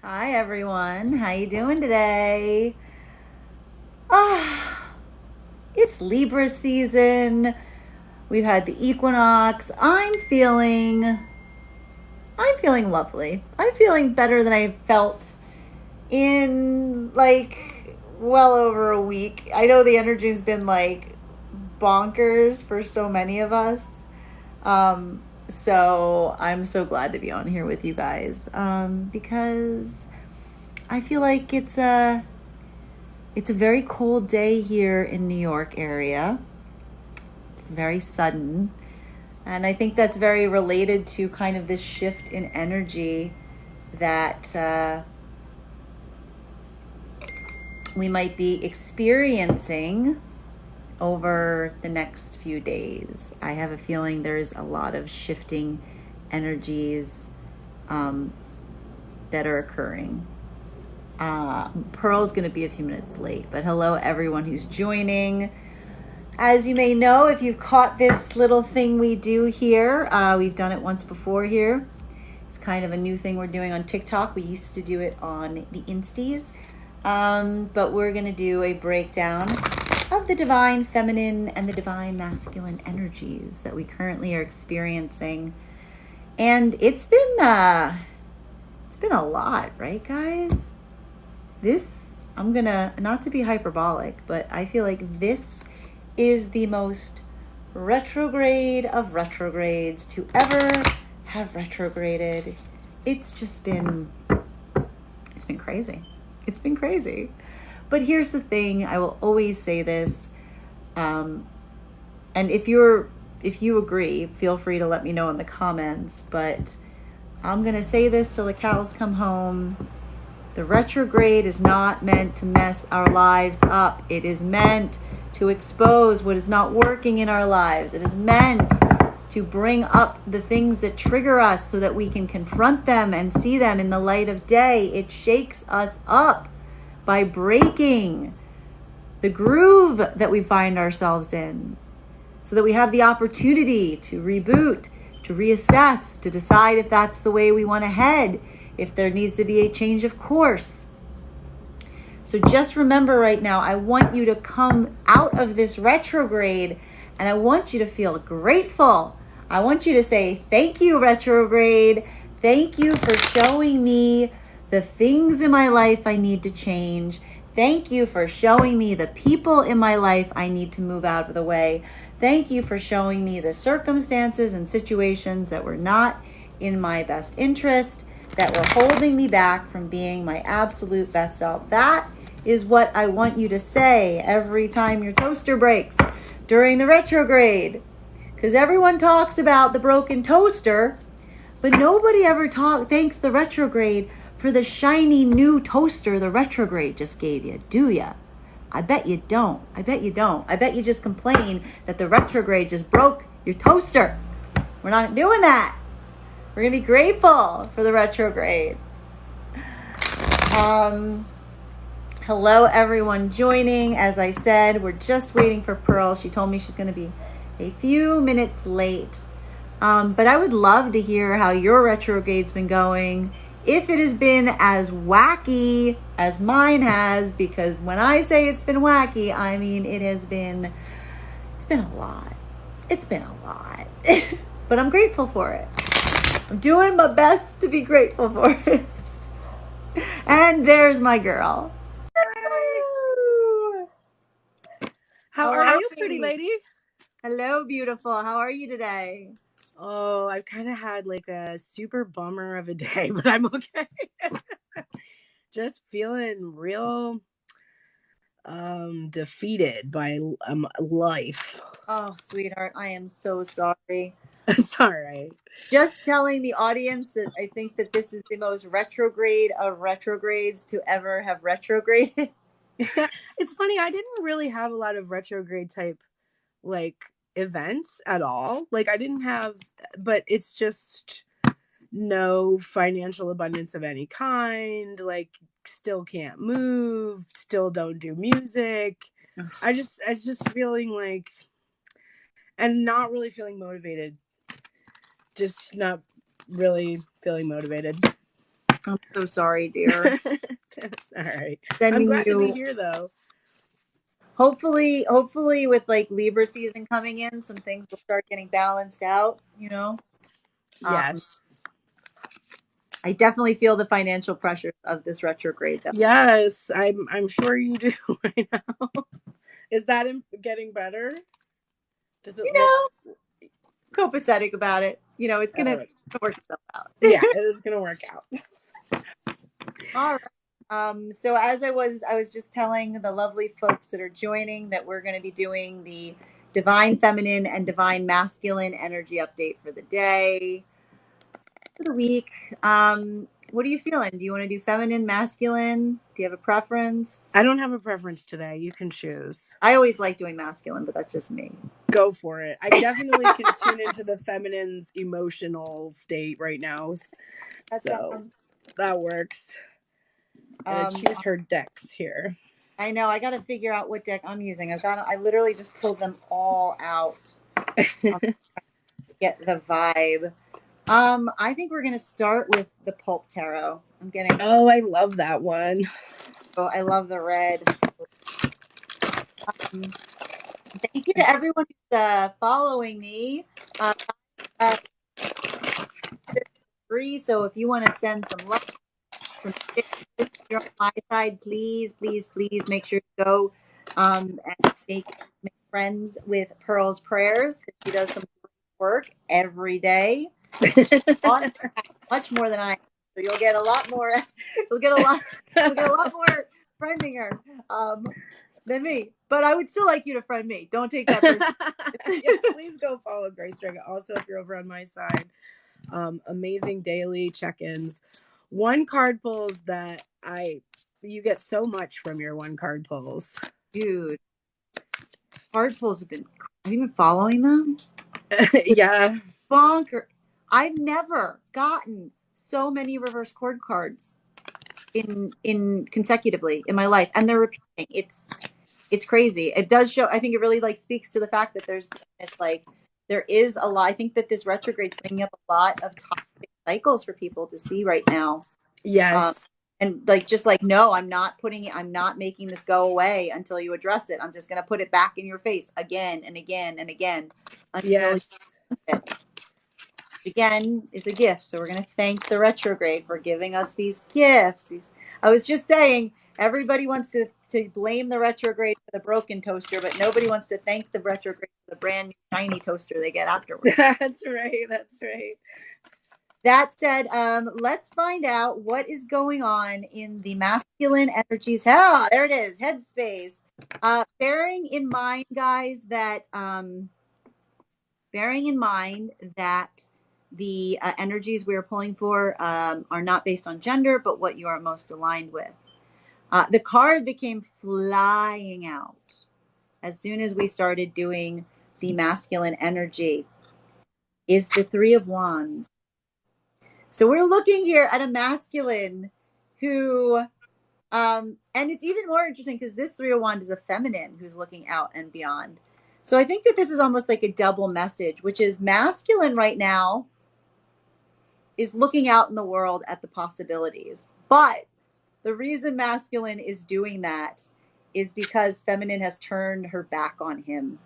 Hi everyone. How you doing today? Ah, it's Libra season. We've had the equinox. I'm feeling lovely. I'm feeling better than I felt in well over a week. I know the energy's been bonkers for so many of us. So I'm so glad to be on here with you guys. Because I feel like it's a very cold day here in New York area. It's very sudden. And I think that's very related to kind of this shift in energy that we might be experiencing over the next few days. I have a feeling there's a lot of shifting energies um, that are occurring. Pearl's going to be a few minutes late, but hello everyone who's joining. As you may know, if you've caught this little thing we do here, we've done it once before here. It's kind of a new thing we're doing on TikTok. We used to do it on the Insties. But we're going to do a breakdown of the divine feminine and the divine masculine energies that we currently are experiencing. And it's been a lot, right, guys? I'm gonna, not to be hyperbolic, but I feel like this is the most retrograde of retrogrades to ever have retrograded. It's been crazy. It's been crazy. But here's the thing, I will always say this, and if you agree, feel free to let me know in the comments, but I'm gonna say this till the cows come home. The retrograde is not meant to mess our lives up. It is meant to expose what is not working in our lives. It is meant to bring up the things that trigger us so that we can confront them and see them in the light of day. It shakes us up by breaking the groove that we find ourselves in so that we have the opportunity to reboot, to reassess, to decide if that's the way we want to head, if there needs to be a change of course. So just remember right now, I want you to come out of this retrograde and I want you to feel grateful. I want you to say, thank you, retrograde. Thank you for showing me the things in my life I need to change. Thank you for showing me the people in my life I need to move out of the way. Thank you for showing me the circumstances and situations that were not in my best interest, that were holding me back from being my absolute best self. That is what I want you to say every time your toaster breaks during the retrograde. Because everyone talks about the broken toaster, but nobody ever thanks the retrograde for the shiny new toaster the retrograde just gave you, do ya? I bet you don't. I bet you don't. I bet you just complain that the retrograde just broke your toaster. We're not doing that. We're going to be grateful for the retrograde. Hello, everyone joining. As I said, we're just waiting for Pearl. She told me she's going to be a few minutes late. But I would love to hear how your retrograde's been going. If it has been as wacky as mine has, because when I say it's been wacky, I mean it's been a lot. It's been a lot. But I'm grateful for it. I'm doing my best to be grateful for it. And there's my girl. How are you, pretty lady? Hello, beautiful. How are you today? Oh, I've kind of had like a super bummer of a day, but I'm okay. Just feeling real defeated by life. Oh, sweetheart, I am so sorry. It's all right. Just telling the audience that I think that this is the most retrograde of retrogrades to ever have retrograded. It's funny, I didn't really have a lot of retrograde type like events at all. Like I didn't have, but it's just no financial abundance of any kind, like still can't move, still don't do music. I just feeling like, and not really feeling motivated, just not really feeling motivated. I'm so sorry, dear. That's all right. I'm Sending glad to be you, here though. hopefully with like Libra season coming in, some things will start getting balanced out, you know. Um, Yes. I definitely feel the financial pressures of this retrograde though. Yes, I'm sure you do right now. Is that getting better? Does it You look know, copacetic about it. You know, it's gonna uh, work itself out. yeah, it is going to work out. All right. So as I was just telling the lovely folks that are joining that we're going to be doing the divine feminine and divine masculine energy update for the day, for the week. What are you feeling? Do you want to do feminine, masculine? Do you have a preference? I don't have a preference today. You can choose. I always like doing masculine, but that's just me. Go for it. I definitely can tune into the feminine's emotional state right now. That So sounds. that works. Gonna Um, choose her decks here. I know I got to figure out what deck I'm using. I literally just pulled them all out. To get the vibe. I think we're gonna start with the Pulp Tarot. I'm getting. Oh, I love that one. Oh, I love the red. Um, Thank you to everyone who's following me. Uh, uh, free. So if you want to send some love, some if you're on my side, please make sure to go and make friends with Pearl's Prayers. She does some work every day. On much more than I. So you'll get a lot more. You'll get a lot. You'll get a lot more friending her than me. But I would still like you to friend me. Don't take that personally. Yes, please go follow Grace Dragon. Also, if you're over on my side, amazing daily check-ins. One card pulls that you get so much from your one card pulls. Dude, card pulls have been. Have you been following them? Yeah. Bonker. I've never gotten so many reverse cord cards in consecutively in my life, and they're repeating. It's crazy. It does show. I think it really like speaks to the fact that there's this like there is a lot. I think that this retrograde's bringing up a lot of toxic cycles for people to see right now. Yes. And like just like no, I'm not making this go away until you address it. I'm just going to put it back in your face again and again and again until Yes. it again is a gift. So we're going to thank the retrograde for giving us these gifts. I was just saying, everybody wants to blame the retrograde for the broken toaster, but nobody wants to thank the retrograde for the brand new shiny toaster they get afterwards. That's right. That's right. That said, let's find out what is going on in the masculine energies. Ah, there it is, headspace. Bearing in mind, guys, that the energies we are pulling for are not based on gender, but what you are most aligned with. The card that came flying out as soon as we started doing the masculine energy is the Three of Wands. So we're looking here at a masculine who, and it's even more interesting because this Three of Wands is a feminine who's looking out and beyond. So I think that this is almost like a double message, which is masculine right now is looking out in the world at the possibilities. But the reason masculine is doing that is because feminine has turned her back on him.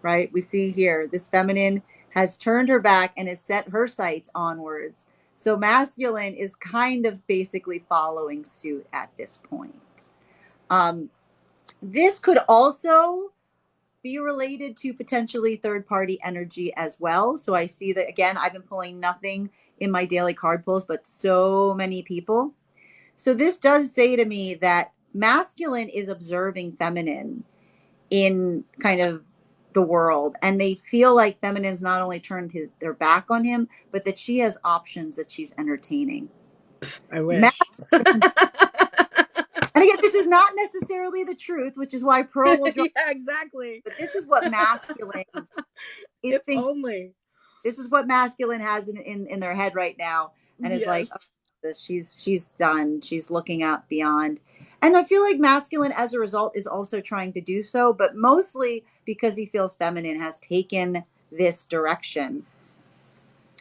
Right? We see here this feminine has turned her back and has set her sights onwards. So masculine is kind of basically following suit at this point. This could also be related to potentially third party energy as well. So I see that again, I've been pulling nothing in my daily card pulls, but so many people. So this does say to me that masculine is observing feminine in kind of the world, and they feel like feminine's not only turned their back on him, but that she has options that she's entertaining. I wish. And again, this is not necessarily the truth, which is why Pearl will draw. Yeah, exactly. But this is what masculine is if thinking. only. This is what masculine has in their head right now, and is like, oh, she's done. She's looking out beyond. And I feel like masculine, as a result, is also trying to do so, but mostly because he feels feminine has taken this direction.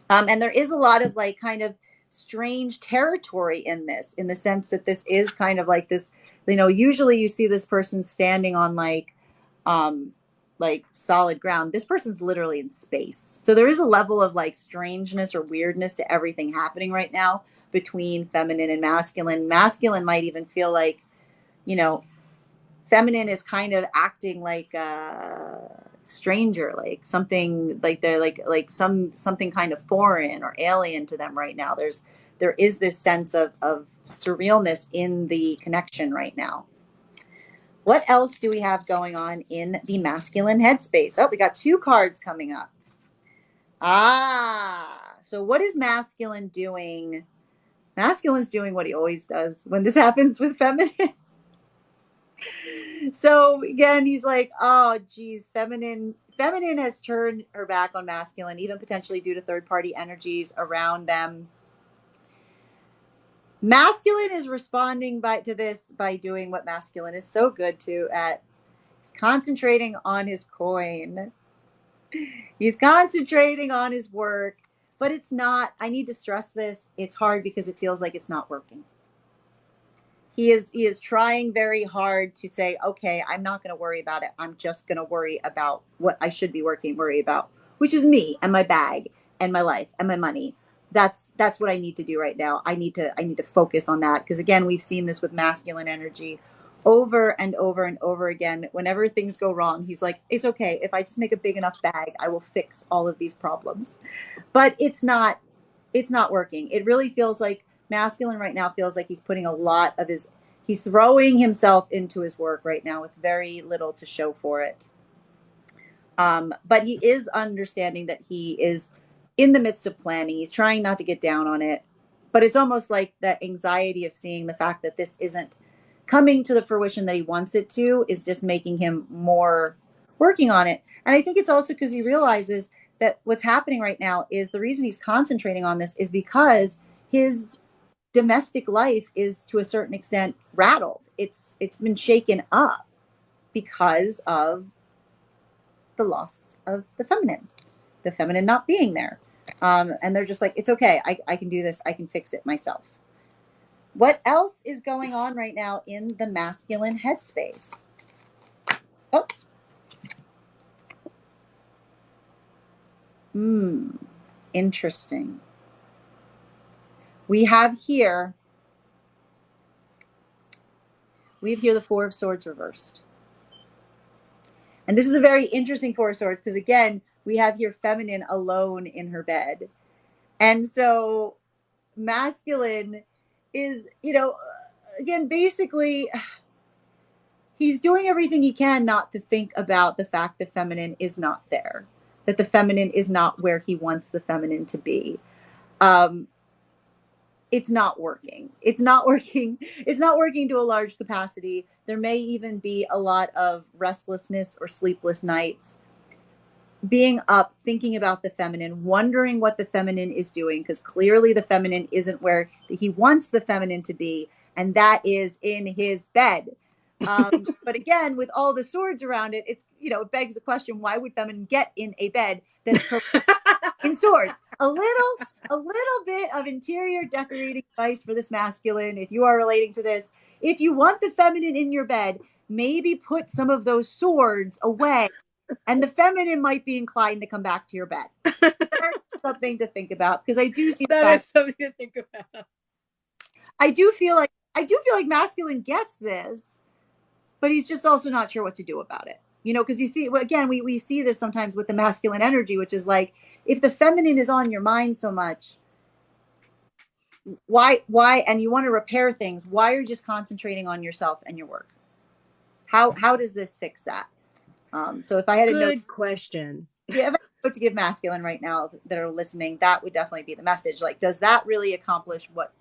And there is a lot of like kind of strange territory in this, in the sense that this is kind of like this, usually you see this person standing on um like solid ground. This person's literally in space. So there is a level of like strangeness or weirdness to everything happening right now between feminine and masculine. Masculine might even feel like, you know, feminine is kind of acting like a stranger, like something like they're like something kind of foreign or alien to them right now. There is this sense of surrealness in the connection right now. What else do we have going on in the masculine headspace? Oh, we got two cards coming up. So what is masculine doing? Masculine's doing what he always does when this happens with feminine. So again, he's like, oh geez, feminine has turned her back on masculine, even potentially due to third party energies around them. Masculine is responding to this by doing what masculine is so good to at. He's concentrating on his coin. He's concentrating on his work, but it's not, I need to stress this, it's hard because it feels like it's not working. He is trying very hard to say, okay, I'm not going to worry about it. I'm just going to worry about what I should be worry about, which is me and my bag and my life and my money. That's what I need to do right now. I need to focus on that, because again, we've seen this with masculine energy over and over and over again. Whenever things go wrong, he's like, it's okay. If I just make a big enough bag, I will fix all of these problems. But it's not working. It really feels like masculine right now feels like he's putting a lot of he's throwing himself into his work right now with very little to show for it. But he is understanding that he is in the midst of planning. He's trying not to get down on it, but it's almost like that anxiety of seeing the fact that this isn't coming to the fruition that he wants it to is just making him more working on it. And I think it's also because he realizes that what's happening right now is the reason he's concentrating on this is because his domestic life is to a certain extent rattled. It's been shaken up because of the loss of the feminine not being there. And they're just like, it's okay. I can do this. I can fix it myself. What else is going on right now in the masculine headspace? Oh. Interesting. We have here the Four of Swords reversed. And this is a very interesting Four of Swords because, again, we have here feminine alone in her bed. And so masculine is, again, basically, he's doing everything he can not to think about the fact that feminine is not there, that the feminine is not where he wants the feminine to be. It's not working. It's not working. It's not working to a large capacity. There may even be a lot of restlessness or sleepless nights, being up, thinking about the feminine, wondering what the feminine is doing, because clearly the feminine isn't where he wants the feminine to be, and that is in his bed. But again, with all the swords around it, it begs the question: why would feminine get in a bed that's in swords? A little bit of interior decorating advice for this masculine. If you are relating to this, if you want the feminine in your bed, maybe put some of those swords away, and the feminine might be inclined to come back to your bed. Something to think about, because I do see that is something to think about. I do feel like masculine gets this, but he's just also not sure what to do about it. Because you see, again, we see this sometimes with the masculine energy, which is like, if the feminine is on your mind so much, why, and you want to repair things, why are you just concentrating on yourself and your work? How does this fix that? So if I had a good question, yeah, if I had a note to give masculine right now that are listening, that would definitely be the message. Like, does that really accomplish what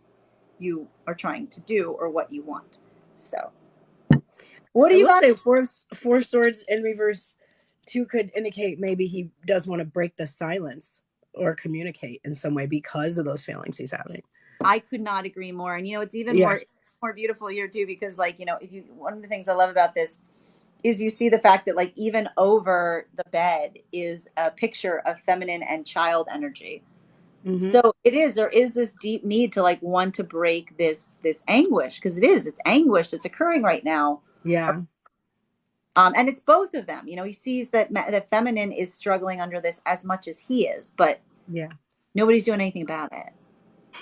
you are trying to do or what you want? So, what do you say? Four swords in reverse. Two could indicate maybe he does want to break the silence or communicate in some way because of those feelings he's having. I could not agree more. And it's even more beautiful here too, because one of the things I love about this is you see the fact that like even over the bed is a picture of feminine and child energy. Mm-hmm. So there is this deep need to like want to break this anguish, because it's anguish that's occurring right now. Yeah. And it's both of them. He sees that the feminine is struggling under this as much as he is, but Yeah. nobody's doing anything about it. It's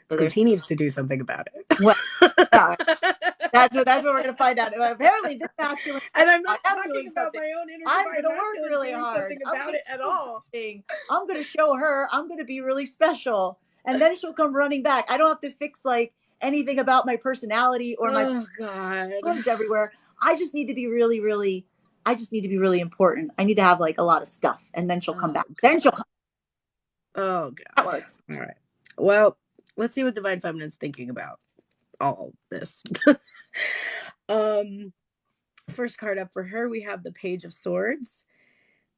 So because there's he needs to do something about well, it. yeah, that's what we're gonna find out. Apparently, this masculine, And I'm I not am talking doing about something. my own inner I'm divine gonna work masculine really doing hard. something I'm about gonna it at prove all. something. I'm gonna show her. I'm gonna be really special, and then she'll come running back. I don't have to fix like anything about my personality or my Oh God. words everywhere. I just need to be really, really. I just need to be really important. I need to have like a lot of stuff, and then she'll come Oh back. Then she'll God. come. Oh That God. works. All right. Well, let's see what Divine Feminine's thinking about all this. um, first card up for her, we have the Page of Swords.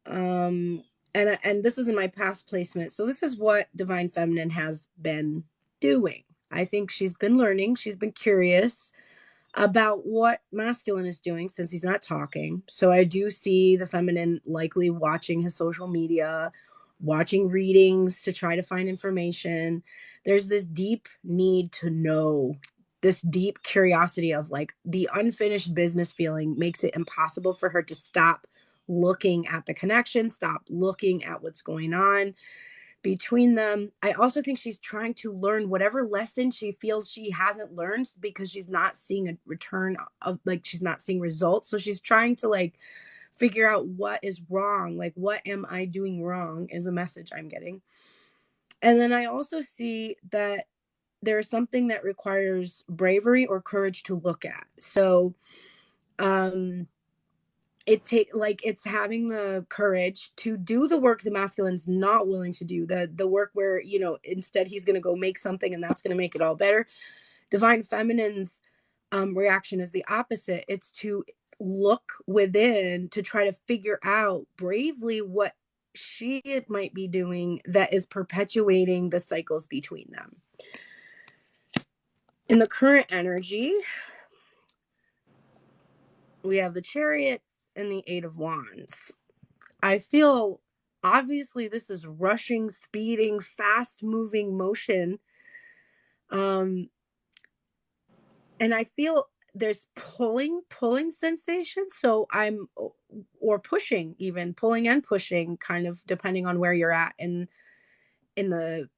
And this is in my past placement. So this is what Divine Feminine has been doing. I think she's been learning, she's been curious about what masculine is doing since he's not talking. So I do see the feminine likely watching his social media, watching readings to try to find information. There's this deep need to know, this deep curiosity of like the unfinished business feeling makes it impossible for her to stop looking at the connection, stop looking at what's going on between them. I also think she's trying to learn whatever lesson she feels she hasn't learned because she's not seeing a return of, like, she's not seeing results. So she's trying to like figure out what is wrong. Like, what am I doing wrong is a message I'm getting. And then I also see that there's something that requires bravery or courage to look at. So, it's having the courage to do the work the masculine's not willing to do, the work where instead he's going to go make something and that's going to make it all better. Divine feminine's reaction is the opposite. It's to look within to try to figure out bravely what she might be doing that is perpetuating the cycles between them. In the current energy, we have the Chariot and the Eight of Wands. I feel obviously this is rushing, speeding, fast moving motion. And I feel there's pulling sensation. So or pushing, even pulling and pushing, kind of depending on where you're at in the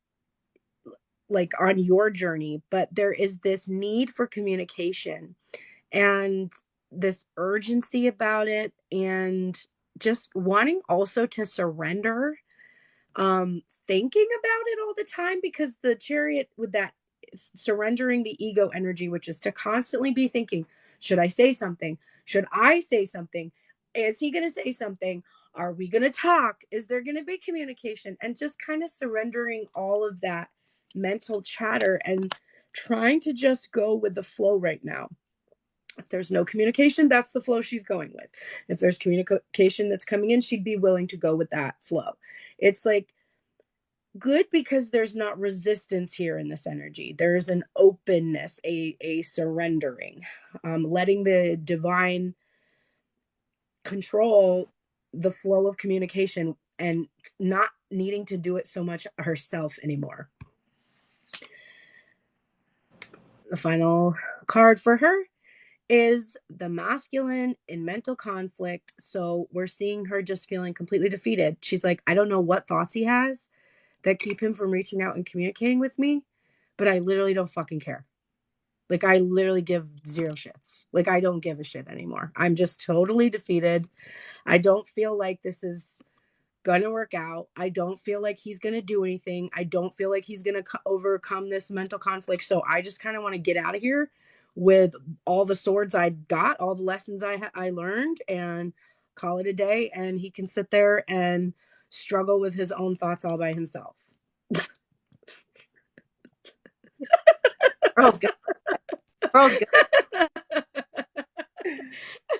like on your journey. But there is this need for communication and this urgency about it, and just wanting also to surrender, thinking about it all the time, because the Chariot with that surrendering the ego energy, which is to constantly be thinking, should I say something, should I say something, is he going to say something, are we going to talk, is there going to be communication, and just kind of surrendering all of that mental chatter and trying to just go with the flow right now. If there's no communication, that's the flow she's going with. If there's communication that's coming in, she'd be willing to go with that flow. It's like good because there's not resistance here in this energy. There's an openness, a surrendering, letting the divine control the flow of communication and not needing to do it so much herself anymore. The final card for her is the masculine in mental conflict. So we're seeing her just feeling completely defeated. She's like, I don't know what thoughts he has that keep him from reaching out and communicating with me, but I literally don't fucking care. Like, I literally give zero shits. Like, I don't give a shit anymore. I'm just totally defeated. I don't feel like this is gonna work out. I don't feel like he's gonna do anything. I don't feel like he's gonna overcome this mental conflict. So I just kind of want to get out of here with all the swords I got, all the lessons I learned, and call it a day. And he can sit there and struggle with his own thoughts all by himself. Girl's good. Girl's good.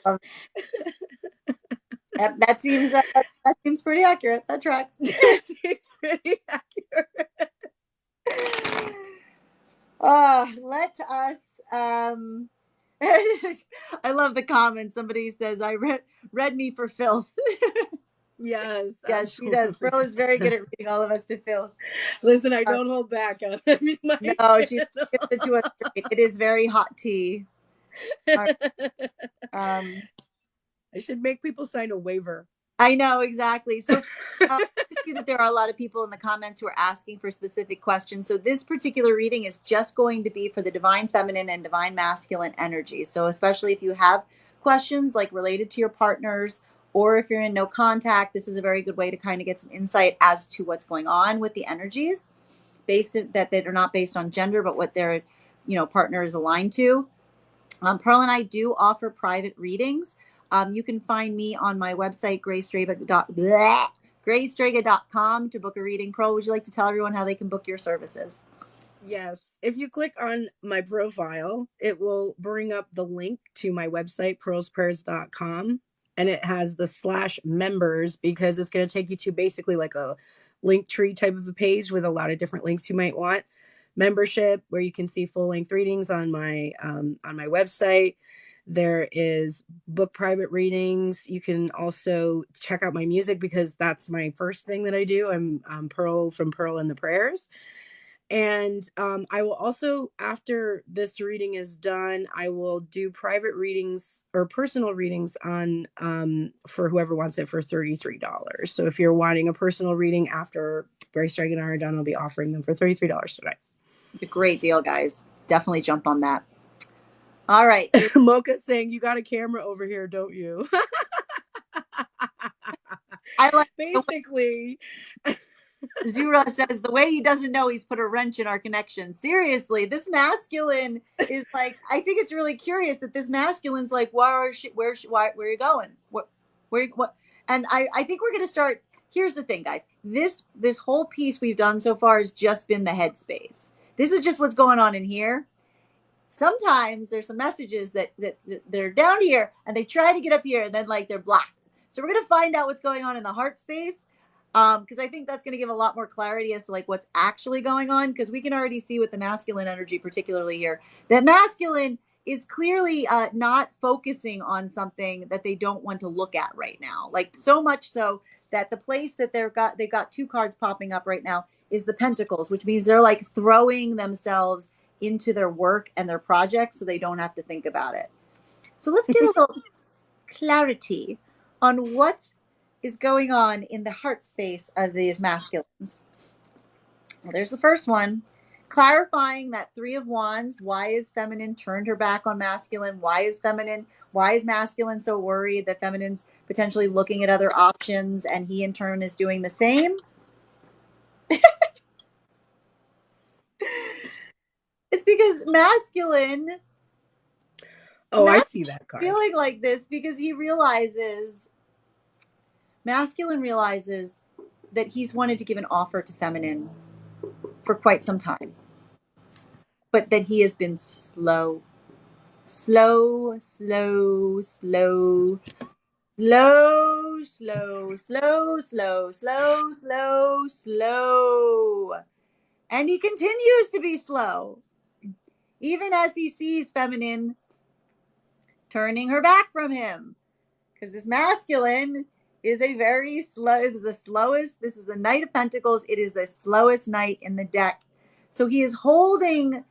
Um, that seems pretty accurate. That tracks. It seems pretty accurate. Let us. I love the comment. Somebody says, "I read me for filth." Yes, Yes, she does. absolutely. Pearl is very good at reading all of us to Phil. Listen, I Uh, don't hold back on my no, she channel. gives it to us straight. It is very hot tea. All right. I should make people sign a waiver. I know exactly. So I see that there are a lot of people in the comments who are asking for specific questions. So this particular reading is just going to be for the divine feminine and divine masculine energy. So especially if you have questions like related to your partners, or if you're in no contact, this is a very good way to kind of get some insight as to what's going on with the energies, based that they're not based on gender, but what their partner is aligned to. Pearl and I do offer private readings. You can find me on my website, graystrega.com, to book a reading. Pearl, would you like to tell everyone how they can book your services? Yes. If you click on my profile, it will bring up the link to my website, pearlsprayers.com. And it has the /members because it's going to take you to basically like a link tree type of a page with a lot of different links you might want. Membership, where you can see full length readings on my website. There is book private readings. You can also check out my music because that's my first thing that I do. I'm Pearl from Pearl and the Prayers. And I will also, after this reading is done, I will do private readings or personal readings on for whoever wants it for $33. So if you're wanting a personal reading after Grace Strega and I are done, I'll be offering them for $33 today. It's a great deal, guys. Definitely jump on that. All right. Mocha saying, you got a camera over here, don't you? I like Basically. Zura says the way he doesn't know he's put a wrench in our connection. Seriously, this masculine is like, I think it's really curious that this masculine's like, where are you going? What? And I think we're going to start. Here's the thing, guys. This whole piece we've done so far has just been the headspace. This is just what's going on in here. Sometimes there's some messages that they're down here and they try to get up here and then like they're blocked. So we're going to find out what's going on in the heart space, because I think that's going to give a lot more clarity as to like what's actually going on, because we can already see with the masculine energy, particularly here, that masculine is clearly not focusing on something that they don't want to look at right now. Like so much so that the place that they've got two cards popping up right now is the Pentacles, which means they're like throwing themselves into their work and their projects so they don't have to think about it. So let's get a little clarity on what is going on in the heart space of these masculines. Well, there's the first one. Clarifying that Three of Wands. Why is feminine turned her back on masculine? Why is masculine so worried that feminine's potentially looking at other options and he in turn is doing the same? It's because masculine. Oh, I see that card. Feeling like this because masculine realizes that he's wanted to give an offer to feminine for quite some time, but that he has been slow, slow, slow, slow, slow, slow, slow, slow, slow, slow, slow. And he continues to be slow, even as he sees feminine turning her back from him. Because this masculine is a very slow, it is the slowest. This is the Knight of Pentacles. It is the slowest knight in the deck. So he is holding,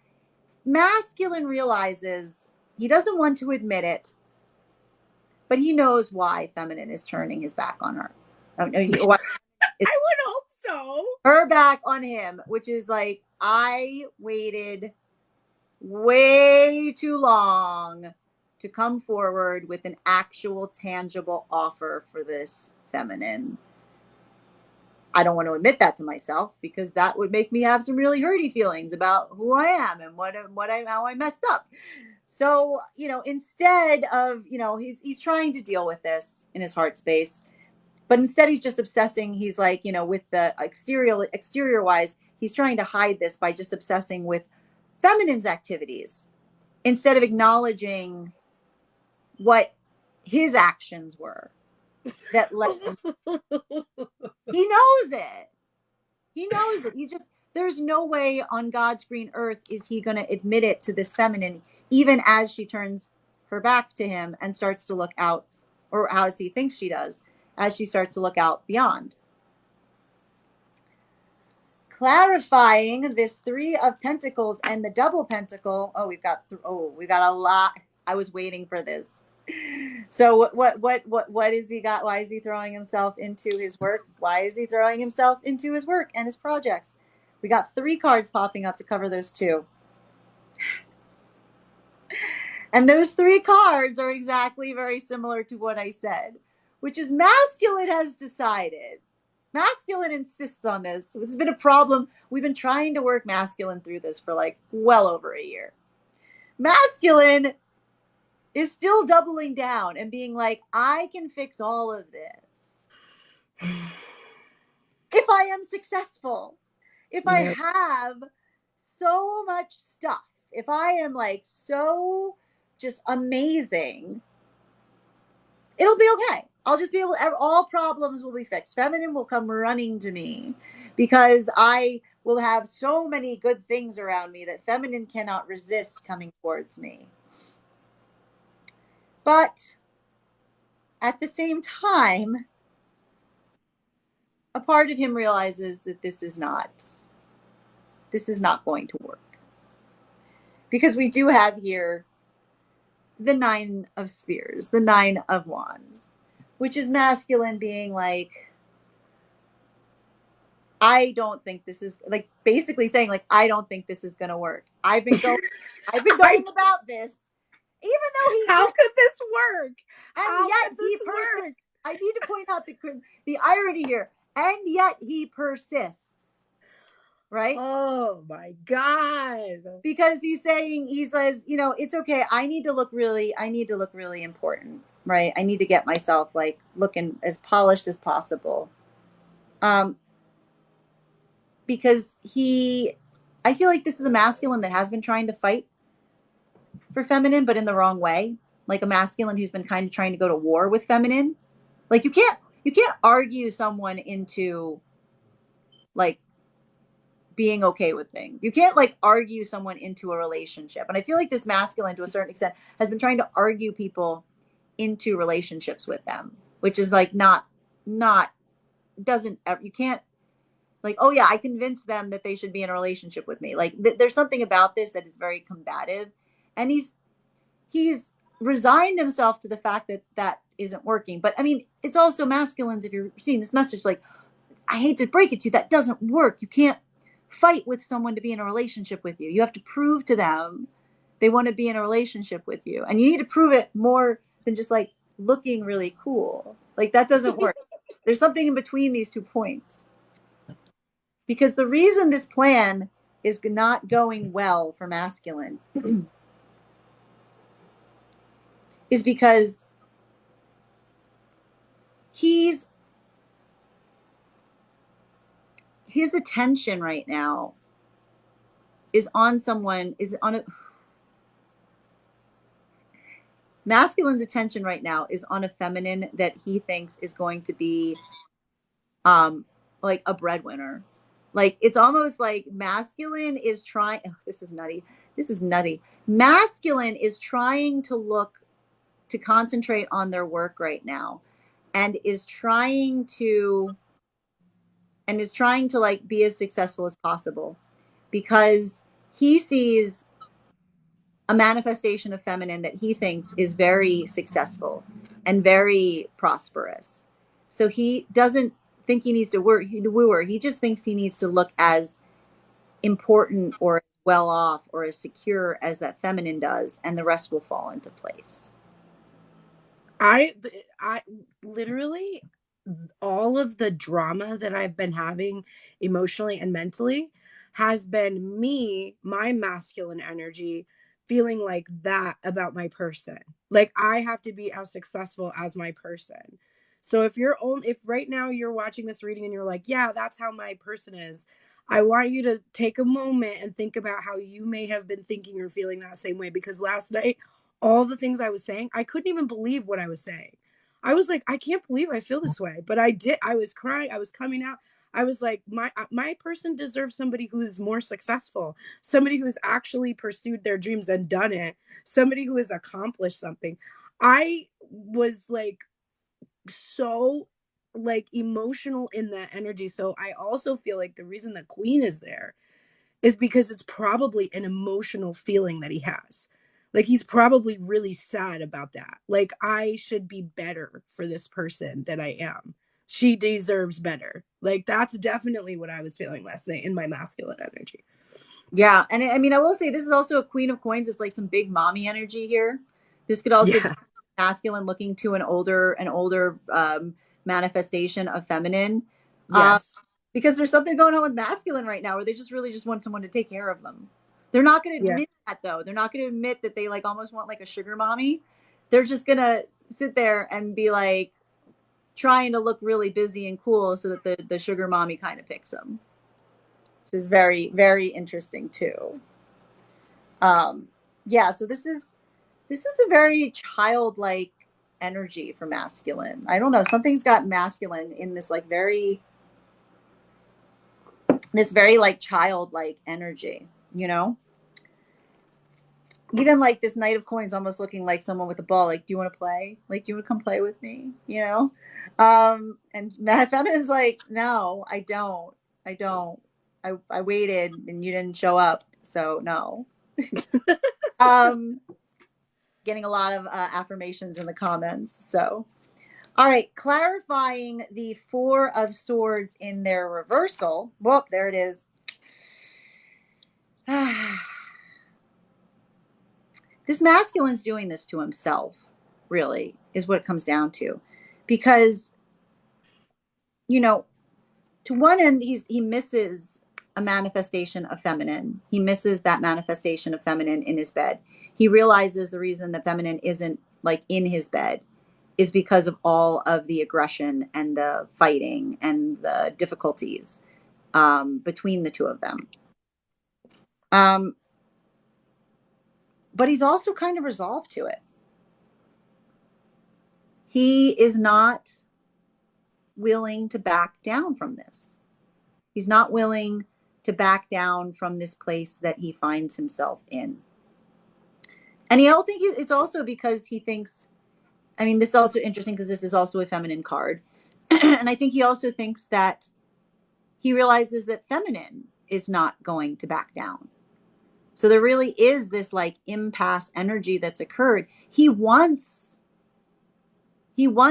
masculine realizes he doesn't want to admit it, but he knows why feminine is turning his back on her. I would hope so. Her back on him, which is like, I waited way too long to come forward with an actual tangible offer for this feminine. I don't want to admit that to myself because that would make me have some really hurty feelings about who I am and how I messed up. So, instead of, he's trying to deal with this in his heart space, but instead he's just obsessing. He's like, with the exterior wise, he's trying to hide this by just obsessing with feminine's activities instead of acknowledging what his actions were that led him. He knows it. He's just, there's no way on God's green earth is he going to admit it to this feminine, even as she turns her back to him and starts to look out, or as he thinks she does, as she starts to look out beyond. Clarifying this Three of Pentacles and the double pentacle. Oh, we've got a lot. I was waiting for this. So what is he got? Why is he throwing himself into his work? Why is he throwing himself into his work and his projects? We got 3 cards popping up to cover those 2. And those 3 cards are exactly very similar to what I said, which is masculine has decided. Masculine insists on this. It's been a problem. We've been trying to work masculine through this for like well over a year. Masculine is still doubling down and being like, I can fix all of this if I am successful, if I have so much stuff, if I am like so just amazing, it'll be okay. I'll just be able to, all problems will be fixed. Feminine will come running to me because I will have so many good things around me that feminine cannot resist coming towards me. But at the same time, a part of him realizes that this is not going to work. Because we do have here the 9 of Spears, the 9 of Wands, which is masculine being like, I don't think this is, like, basically saying like, I don't think this is going to work. I've been going about this, even though he. How could this work? And yet he persists. I need to point out the irony here. And yet he persists. Right? Oh my God. Because he says, you know, it's okay. I need to look really important, right? I need to get myself like looking as polished as possible. Because I feel like this is a masculine that has been trying to fight for feminine, but in the wrong way. Like a masculine who's been kind of trying to go to war with feminine. Like you can't argue someone into like being okay with things. You can't like argue someone into a relationship. And I feel like this masculine to a certain extent has been trying to argue people into relationships with them, which is like you can't like, oh yeah, I convinced them that they should be in a relationship with me. Like there's something about this that is very combative, and he's resigned himself to the fact that that isn't working. But I mean, it's also masculines. If you're seeing this message, like, I hate to break it to you, that doesn't work. You can't fight with someone to be in a relationship with you. You have to prove to them they want to be in a relationship with you. And you need to prove it more than just like looking really cool. Like that doesn't work. There's something in between these 2 points. Because the reason this plan is not going well for masculine is because his attention right now is on masculine's attention right now is on a feminine that he thinks is going to be like a breadwinner. Like it's almost like masculine is trying, this is nutty. Masculine is trying to concentrate on their work right now and is trying to like be as successful as possible because he sees a manifestation of feminine that he thinks is very successful and very prosperous. So he doesn't think he needs to woo her. He just thinks he needs to look as important or well off or as secure as that feminine does, and the rest will fall into place. I literally, all of the drama that I've been having emotionally and mentally has been my masculine energy, feeling like that about my person. Like I have to be as successful as my person. So if right now you're watching this reading and you're like, yeah, that's how my person is, I want you to take a moment and think about how you may have been thinking or feeling that same way. Because last night, all the things I was saying, I couldn't even believe what I was saying. I was like, I can't believe I feel this way. But I did. I was crying. I was coming out. I was like, my person deserves somebody who is more successful, somebody who has actually pursued their dreams and done it, somebody who has accomplished something. I was like so like emotional in that energy. So I also feel like the reason the queen is there is because it's probably an emotional feeling that he has. Like he's probably really sad about that. Like I should be better for this person than I am. She deserves better. Like that's definitely what I was feeling last night in my masculine energy. Yeah, and I mean, I will say this is also a Queen of Coins. It's like some big mommy energy here. This could also be Yeah. masculine looking to an older manifestation of feminine. Um, Yes. because there's something going on with masculine right now where they just really just want someone to take care of them. They're not going to Yeah. admit that though. They're not going to admit that they like almost want like a sugar mommy. They're just going to sit there and be like trying to look really busy and cool so that the sugar mommy kind of picks them, which is very, very interesting too. Um, yeah, so this is a very childlike energy for masculine. I don't know, something's got masculine in this very like childlike energy, you know? Even like this Knight of Coins almost looking like someone with a ball, like, do you want to play? Like, do you want to come play with me? You know? And Matt Feminine's like, no, I don't. I don't. I waited and you didn't show up, so no. Um, Getting a lot of affirmations in the comments. So, all right, clarifying the Four of Swords in their reversal. Well, there it is. This masculine's doing this to himself, really, is what it comes down to. Because, you know, to one end, he misses a manifestation of feminine. He misses that manifestation of feminine in his bed. He realizes the reason that feminine isn't like in his bed is because of all of the aggression and the fighting and the difficulties between the two of them. Um, but he's also kind of resolved to it. He is not willing to back down from this. He's not willing to back down from this place that he finds himself in. And I don't think it's also because he thinks, I mean, this is also interesting because this is also a feminine card. And I think he also thinks that he realizes that feminine is not going to back down. So there really is this like impasse energy that's occurred. He wants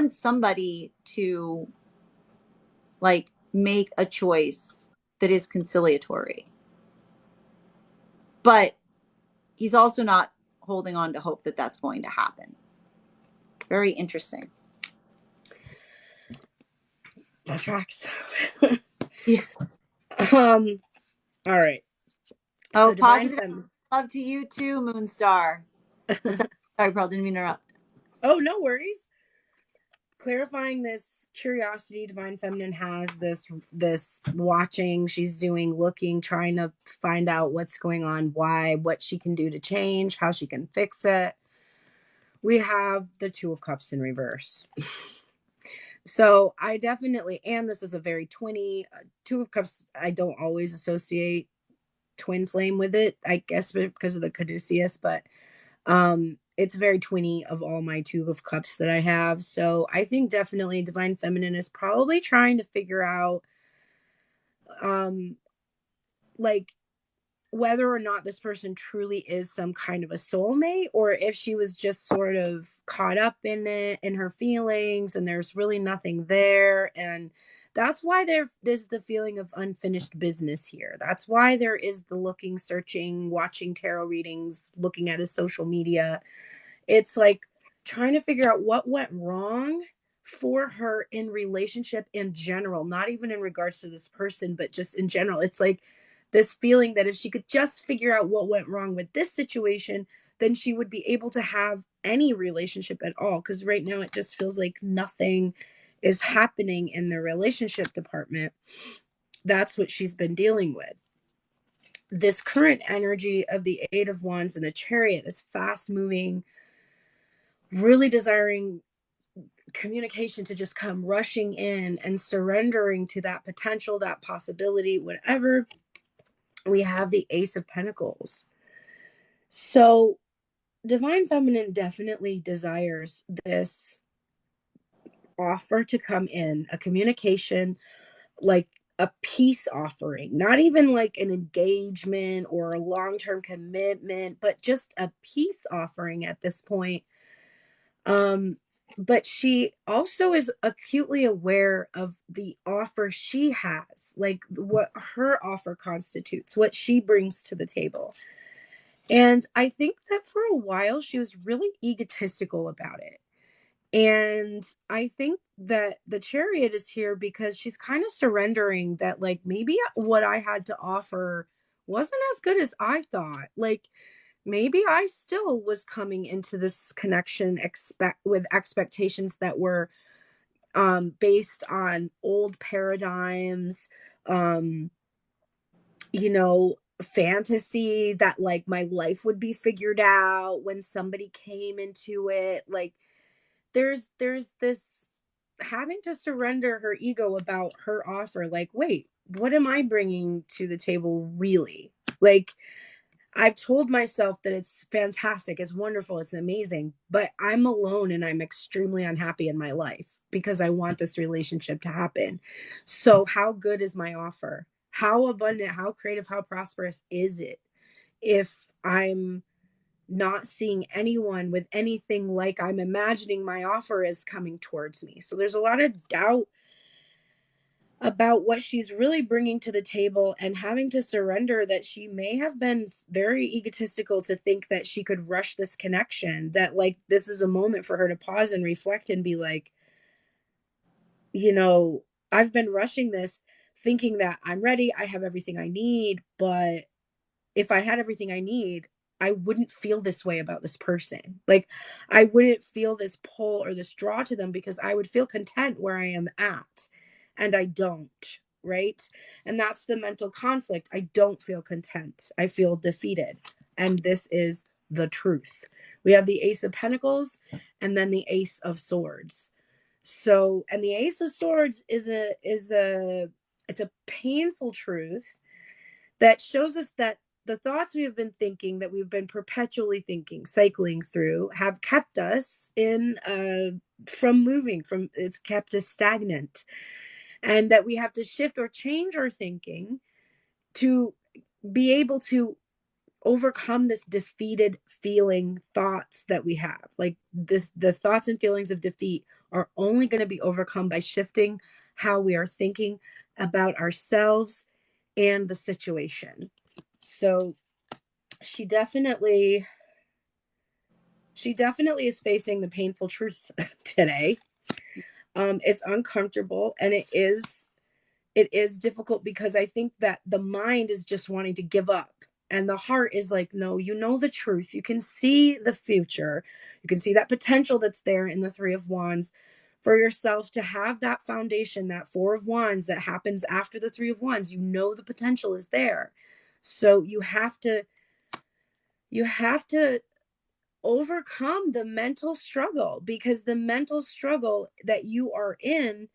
somebody to like make a choice that is conciliatory. But he's also not holding on to hope that that's going to happen. Very interesting. That tracks. Yeah. All right. Oh, So divine positive fem. love to you too, Moonstar. What's up? Sorry, Pearl, didn't mean to interrupt. Oh, no worries. Clarifying this curiosity divine feminine has, this watching, she's doing, looking, trying to find out what's going on, why, what she can do to change, how she can fix it. We have the Two of Cups in reverse. So I definitely, and this is a very twinny Two of Cups. I don't always associate twin flame with it, I guess because of the caduceus, but it's very twinny of all my Two of Cups that I have. So I think definitely divine feminine is probably trying to figure out um like whether or not this person truly is some kind of a soulmate, or if she was just sort of caught up in it, in her feelings, and there's really nothing there. And that's why there is the feeling of unfinished business here. That's why there is the looking, searching, watching tarot readings, looking at his social media. It's like trying to figure out what went wrong for her in relationship in general, not even in regards to this person, but just in general. It's like this feeling that if she could just figure out what went wrong with this situation, then she would be able to have any relationship at all. Because right now it just feels like nothing is happening in the relationship department. That's what she's been dealing with. This current energy of the Eight of Wands and the Chariot, this fast moving, really desiring communication to just come rushing in and surrendering to that potential, that possibility, whatever. We have the Ace of Pentacles. So divine feminine definitely desires this offer to come in, a communication, like a peace offering, not even like an engagement or a long-term commitment, but just a peace offering at this point. Um, but she also is acutely aware of the offer she has, like what her offer constitutes, what she brings to the table. And I think that for a while she was really egotistical about it. And I think that the chariot is here because she's kind of surrendering that, like, maybe what I had to offer wasn't as good as I thought. Like, maybe I still was coming into this connection with expectations that were based on old paradigms, um, you know, fantasy that like my life would be figured out when somebody came into it. Like, there's this having to surrender her ego about her offer. Like, wait, what am I bringing to the table really? Like, I've told myself that it's fantastic, it's wonderful, it's amazing, but I'm alone and I'm extremely unhappy in my life because I want this relationship to happen. So how good is my offer? How abundant, how creative, how prosperous is it if I'm not seeing anyone with anything like I'm imagining my offer is coming towards me? So there's a lot of doubt about what she's really bringing to the table, and having to surrender that she may have been very egotistical to think that she could rush this connection, that like this is a moment for her to pause and reflect and be like, you know, I've been rushing this thinking that I'm ready, I have everything I need, but if I had everything I need, I wouldn't feel this way about this person. Like, I wouldn't feel this pull or this draw to them because I would feel content where I am at. And I don't, right? And that's the mental conflict. I don't feel content. I feel defeated. And this is the truth. We have the Ace of Pentacles and then the Ace of Swords. So, and the Ace of Swords is a it's a painful truth that shows us that the thoughts we have been thinking, that we've been perpetually thinking, cycling through, have kept us in from moving, from it's kept us stagnant, and that we have to shift or change our thinking to be able to overcome this defeated feeling thoughts that we have. Like, the thoughts and feelings of defeat are only going to be overcome by shifting how we are thinking about ourselves and the situation. So she definitely is facing the painful truth today. It's uncomfortable, and it is difficult because I think that the mind is just wanting to give up, and the heart is like, no, you know the truth, you can see the future, you can see that potential that's there in the Three of Wands for yourself to have that foundation, that Four of Wands that happens after the Three of Wands. You know the potential is there, so you have to overcome the mental struggle, because the mental struggle that you are in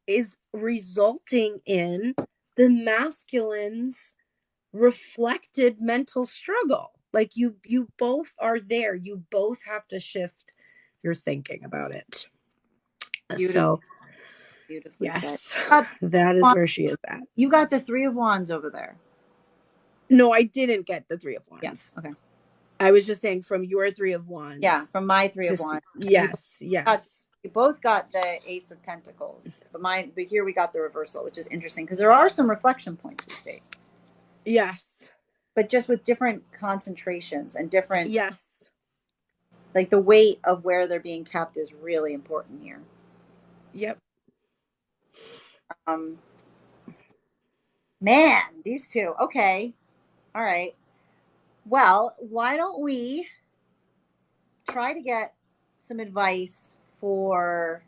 is resulting in the masculine's reflected mental struggle. Like, you both are there, you both have to shift your thinking about it. Beautiful, So beautifully said. yes, that is where she is at. You got the Three of Wands over there. No, I didn't get the Three of Yeah. Wands. Okay. I was just saying from your Three of Wands. Yeah, from my Three of Wands. Yes. We both got the Ace of Pentacles, but here we got the reversal, which is interesting because there are some reflection points we see. Yes. But just with different concentrations and different. Yes. Like, the weight of where they're being kept is really important here. Yep. Man, these two. Okay. All right. Well, why don't we try to get some advice for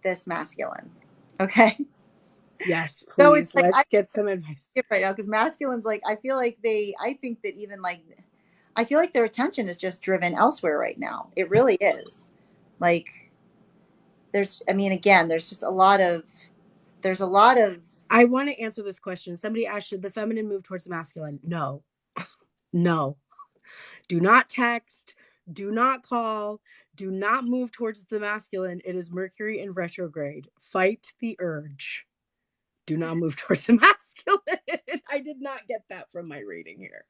this masculine? Okay. Yes, please. So it's like, let's get some advice right now, because masculines, like, I think that even like, I feel like their attention is just driven elsewhere right now. It really is. Like, again, there's a lot of. I want to answer this question. Somebody asked, should the feminine move towards the masculine? No. No. Do not text. Do not call. Do not move towards the masculine. It is Mercury in retrograde. Fight the urge. Do not move towards the masculine. I did not get that from my reading here.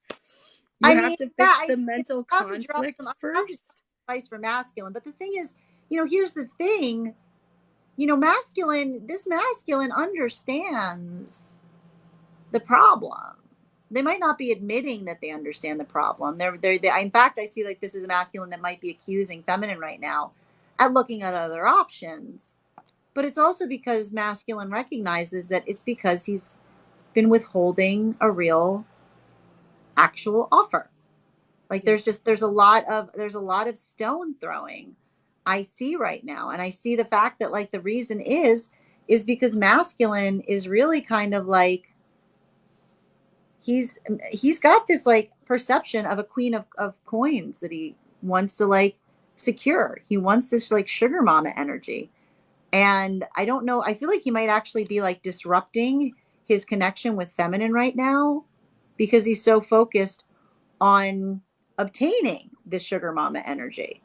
You I have mean, to yeah, fix the mental I'm about to drop conflict some, I'm about to first. drop advice for masculine, but the thing is, here's the thing, this masculine understands the problem. They might not be admitting that they understand the problem. In fact, I see like this is a masculine that might be accusing feminine right now at looking at other options. But it's also because masculine recognizes that it's because he's been withholding a real actual offer. Like there's a lot of stone throwing I see right now. And I see the fact that like the reason is because masculine is really kind of like he's got this like perception of a queen of coins that he wants to like secure. He wants this like sugar mama energy. And I don't know, I feel like he might actually be like disrupting his connection with feminine right now because he's so focused on obtaining this sugar mama energy.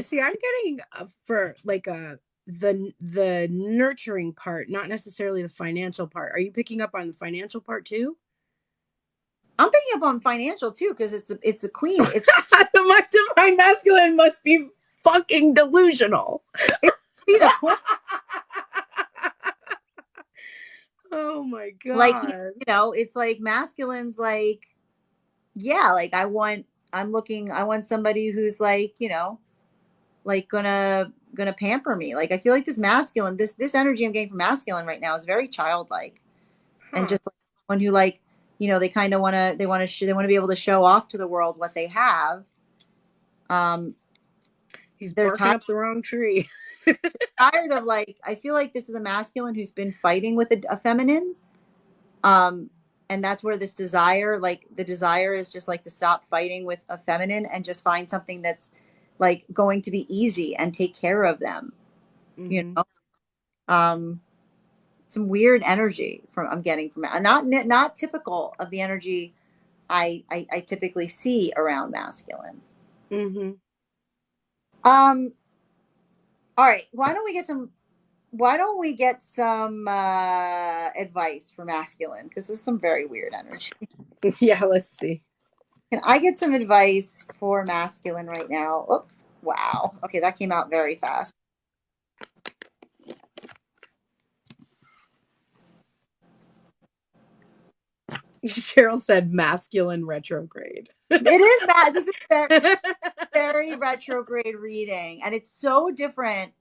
See, It's I'm getting for like the nurturing part, not necessarily the financial part. Are you picking up on the financial part too? I'm picking up on financial too because it's a queen. It's The divine masculine must be fucking delusional. it's queen of coins. Oh my Like god. it's like masculine's like, yeah, like I want somebody who's like, like gonna pamper me. Like I feel like this masculine, this energy I'm getting from masculine right now is very childlike and Huh. just like one who like, they kind of they want to be able to show off to the world what they have. Um, He's they're barking tired up the wrong tree. tired of like I feel like this is a masculine who's been fighting with a feminine. Um, and that's where this desire, like the desire is just like to stop fighting with a feminine and just find something that's like going to be easy and take care of them, you Mm-hmm. know? Um, some weird energy from I'm getting from it. Not typical of the energy I typically see around masculine. Mm-hmm. Um, all right, why don't we get some advice for masculine? Because this is some very weird energy. Yeah, let's see. Can I get some advice for masculine right now? Oh, wow. Okay, that came out very fast. Cheryl said masculine retrograde. It is bad. This is very, very retrograde reading, and it's so different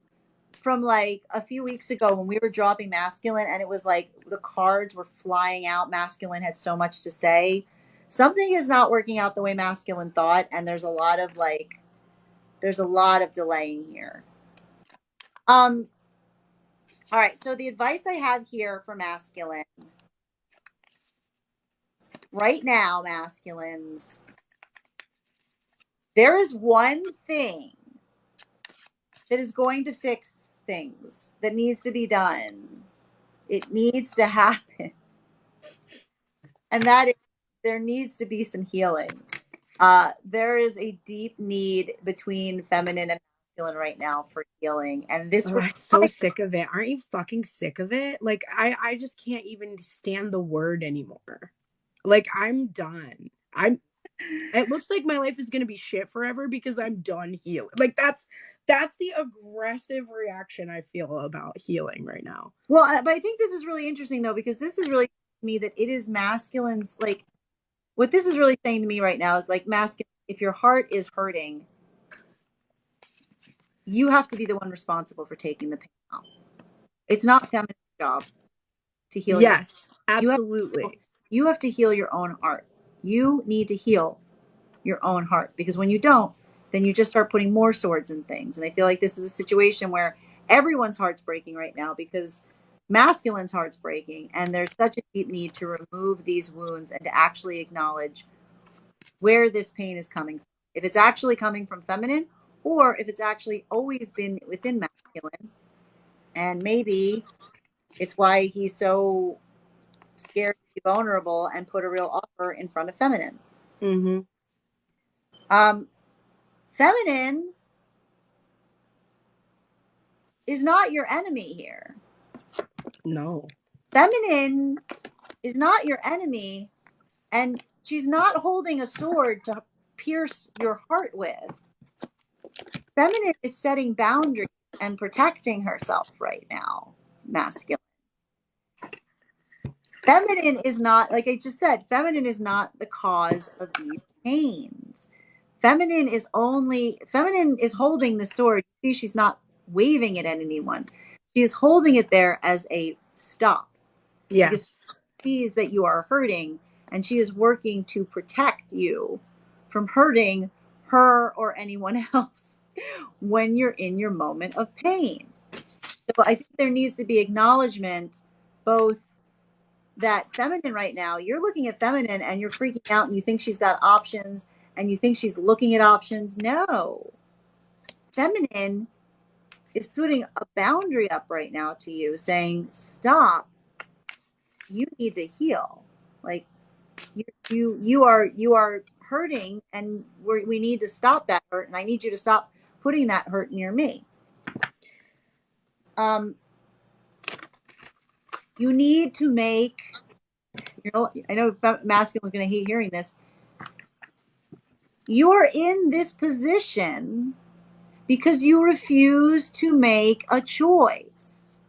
from like a few weeks ago when we were dropping masculine, and it was like the cards were flying out. Masculine had so much to say. Something is not working out the way masculine thought, and there's a lot of delaying here. Um, all right, so the advice I have here for masculine right now, masculines, there is one thing that is going to fix things that needs to be done. It needs to happen. And that is there needs to be some healing. There is a deep need between feminine and masculine right now for healing. And this Oh, I'm so requires sick of it. Aren't you fucking sick of it? Like I just can't even stand the word anymore. Like I'm done. I'm it looks like my life is going to be shit forever because I'm done healing. Like that's the aggressive reaction I feel about healing right now. well, but I think this is really interesting though, because this is really to me that it is masculine's like what this is really saying to me right now is like masculine, if your heart is hurting, you have to be the one responsible for taking the pain out. It's not feminine job to heal your Yes, you have absolutely. you have to heal your own heart. You need to heal your own heart because when you don't, then you just start putting more swords in things. And I feel like this is a situation where everyone's heart's breaking right now because masculine's heart's breaking and there's such a deep need to remove these wounds and to actually acknowledge where this pain is coming from. If it's actually coming from feminine or if it's actually always been within masculine. And maybe it's why he's so scared to be vulnerable and put a real offer in front of feminine. Mhm. Um, Feminine is not your enemy here. No. Feminine is not your enemy, and she's not holding a sword to pierce your heart with. Feminine is setting boundaries and protecting herself right now, masculine. Feminine is not, like I just said, feminine is not the cause of these pains. Feminine is holding the sword. See, she's not waving it at anyone. She is holding it there as a stop because Yes. she sees that you are hurting, and she is working to protect you from hurting her or anyone else when you're in your moment of pain. So I think there needs to be acknowledgement, both that feminine right now, you're looking at feminine and you're freaking out and you think she's got options and you think she's looking at options. No. Feminine is putting a boundary up right now to you, saying, stop, you need to heal. Like you are hurting, and we need to stop that hurt, and I need you to stop putting that hurt near me. You need to make, I know masculine was going to hate hearing this. You're in this position because you refuse to make a choice.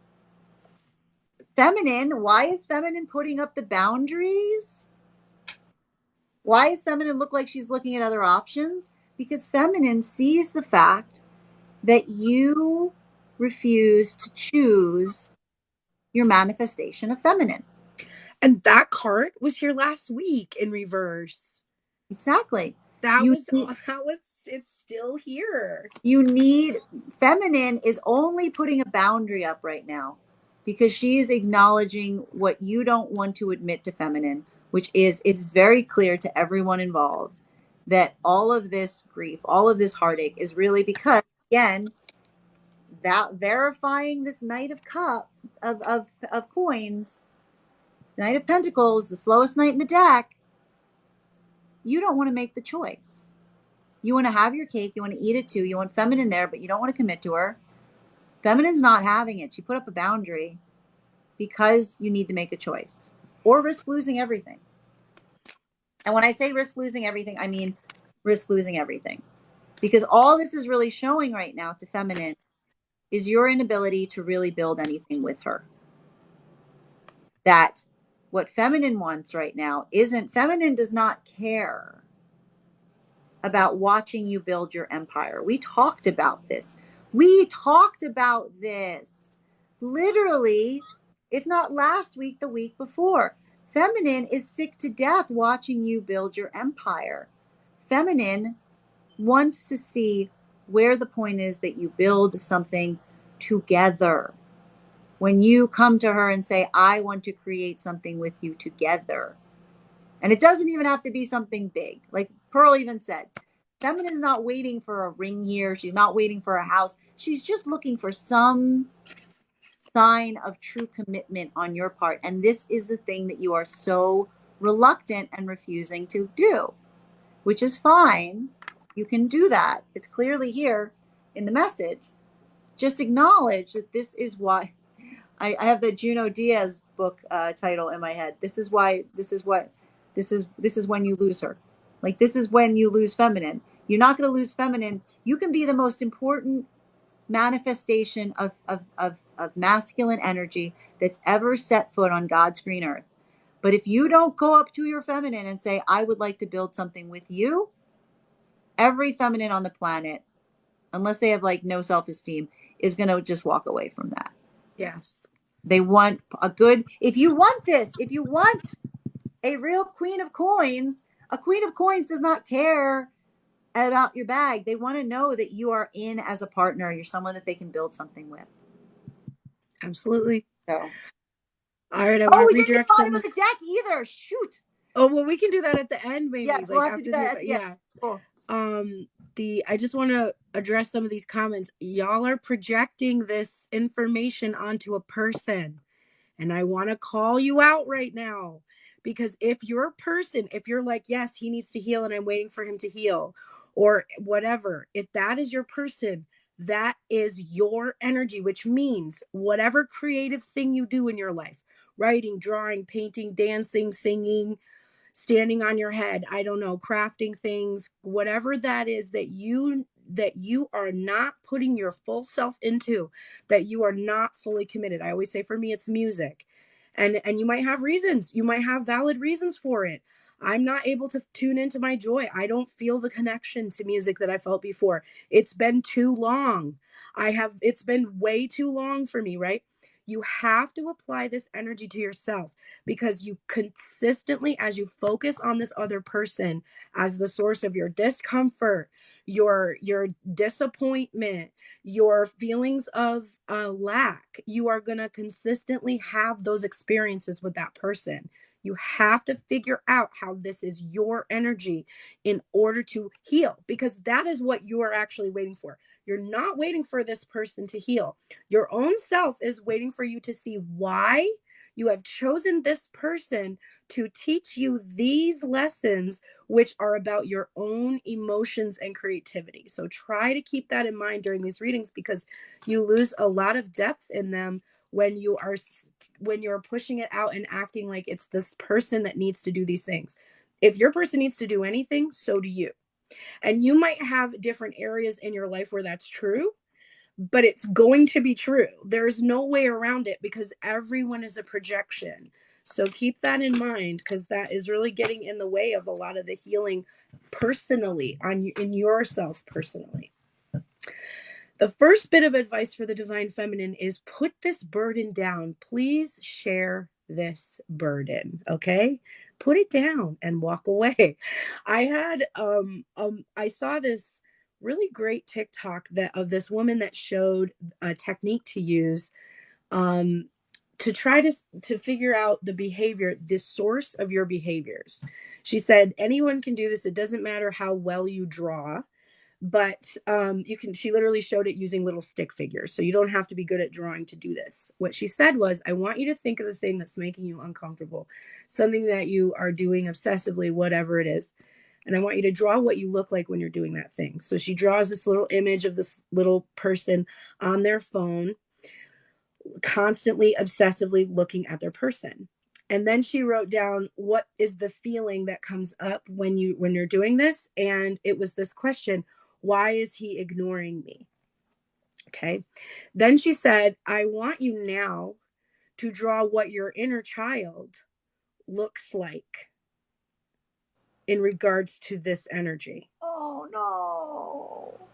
Feminine, why is feminine putting up the boundaries? Why does feminine look like she's looking at other options? Because feminine sees the fact that you refuse to choose your manifestation of feminine. And that cart was here last week in reverse. Exactly. That You was need, it's still here. feminine is only putting a boundary up right now because she is acknowledging what you don't want to admit to feminine, which is it's very clear to everyone involved that all of this grief, all of this heartache is really because, again, that verifying this Knight of Cup of coins, Knight of Pentacles, the slowest knight in the deck, you don't want to make the choice. You want to have your cake, you want to eat it too, you want feminine there, but you don't want to commit to her. Feminine's not having it. She put up a boundary because you need to make a choice or risk losing everything. And when I say risk losing everything, I mean risk losing everything. Because all this is really showing right now to feminine is your inability to really build anything with her. That what feminine wants right now isn't, feminine does not care about watching you build your empire. We talked about this. We talked about this literally, if not last week, the week before. Feminine is sick to death watching you build your empire. Feminine wants to see where the point is that you build something together. When you come to her and say, I want to create something with you together. And it doesn't even have to be something big. Like Pearl even said, feminine is not waiting for a ring here. She's not waiting for a house. She's just looking for some sign of true commitment on your part. And this is the thing that you are so reluctant and refusing to do, which is fine. You can do that. It's clearly here in the message. Just acknowledge that this is why. I have the Junot Diaz book title in my head. This is why. This is when you lose her. Like, this is when you lose feminine. You're not going to lose feminine. You can be the most important manifestation of masculine energy that's ever set foot on God's green earth. But if you don't go up to your feminine and say, I would like to build something with you, every feminine on the planet, unless they have like no self-esteem, is going to just walk away from that. Yes. They want a good, if you want a real queen of coins, a queen of coins does not care about your bag. They want to know that you are in as a partner. You're someone that they can build something with. Absolutely. So, all right, I want to we didn't redirect talk some. about the deck either. Shoot. Oh, well, we can do that at the end, maybe. Yes, like we'll have to after do that at the end. yeah. Cool. I just want to address some of these comments. Y'all are projecting this information onto a person, and I want to call you out right now, because if you're a person, if you're like, yes, he needs to heal and I'm waiting for him to heal, or whatever. If that is your person, that is your energy, which means whatever creative thing you do in your life, writing, drawing, painting, dancing, singing, standing on your head, I don't know, crafting things, whatever that is that you are not putting your full self into, that you are not fully committed. I always say for me it's music. And you might have reasons, you might have valid reasons for it. I'm not able to tune into my joy. I don't feel the connection to music that I felt before. It's been too long. It's been way too long for me, right? You have to apply this energy to yourself, because you consistently, as you focus on this other person as the source of your discomfort, your disappointment, your feelings of lack, you are going to consistently have those experiences with that person. You have to figure out how this is your energy in order to heal, because that is what you are actually waiting for. You're not waiting for this person to heal. Your own self is waiting for you to see why you have chosen this person to teach you these lessons, which are about your own emotions and creativity. So try to keep that in mind during these readings, because you lose a lot of depth in them when you're pushing it out and acting like it's this person that needs to do these things. If your person needs to do anything, so do you. And you might have different areas in your life where that's true, but it's going to be true. There's no way around it, because everyone is a projection. So keep that in mind, because that is really getting in the way of a lot of the healing personally in yourself personally. The first bit of advice for the divine feminine is put this burden down. Please share this burden, okay? Put it down and walk away. I saw this really great TikTok that of this woman that showed a technique to use um to try to figure out the behavior, the source of your behaviors. She said anyone can do this. It doesn't matter how well you draw, but you can, she literally showed it using little stick figures, so you don't have to be good at drawing to do this. What she said was, I want you to think of the thing that's making you uncomfortable, something that you are doing obsessively, whatever it is, and I want you to draw what you look like when you're doing that thing. So she draws this little image of this little person on their phone, constantly obsessively looking at their person. And then she wrote down what is the feeling that comes up when you're doing this, and it was this question: why is he ignoring me? Okay. Then she said, I want you now to draw what your inner child looks like in regards to this energy. Oh no.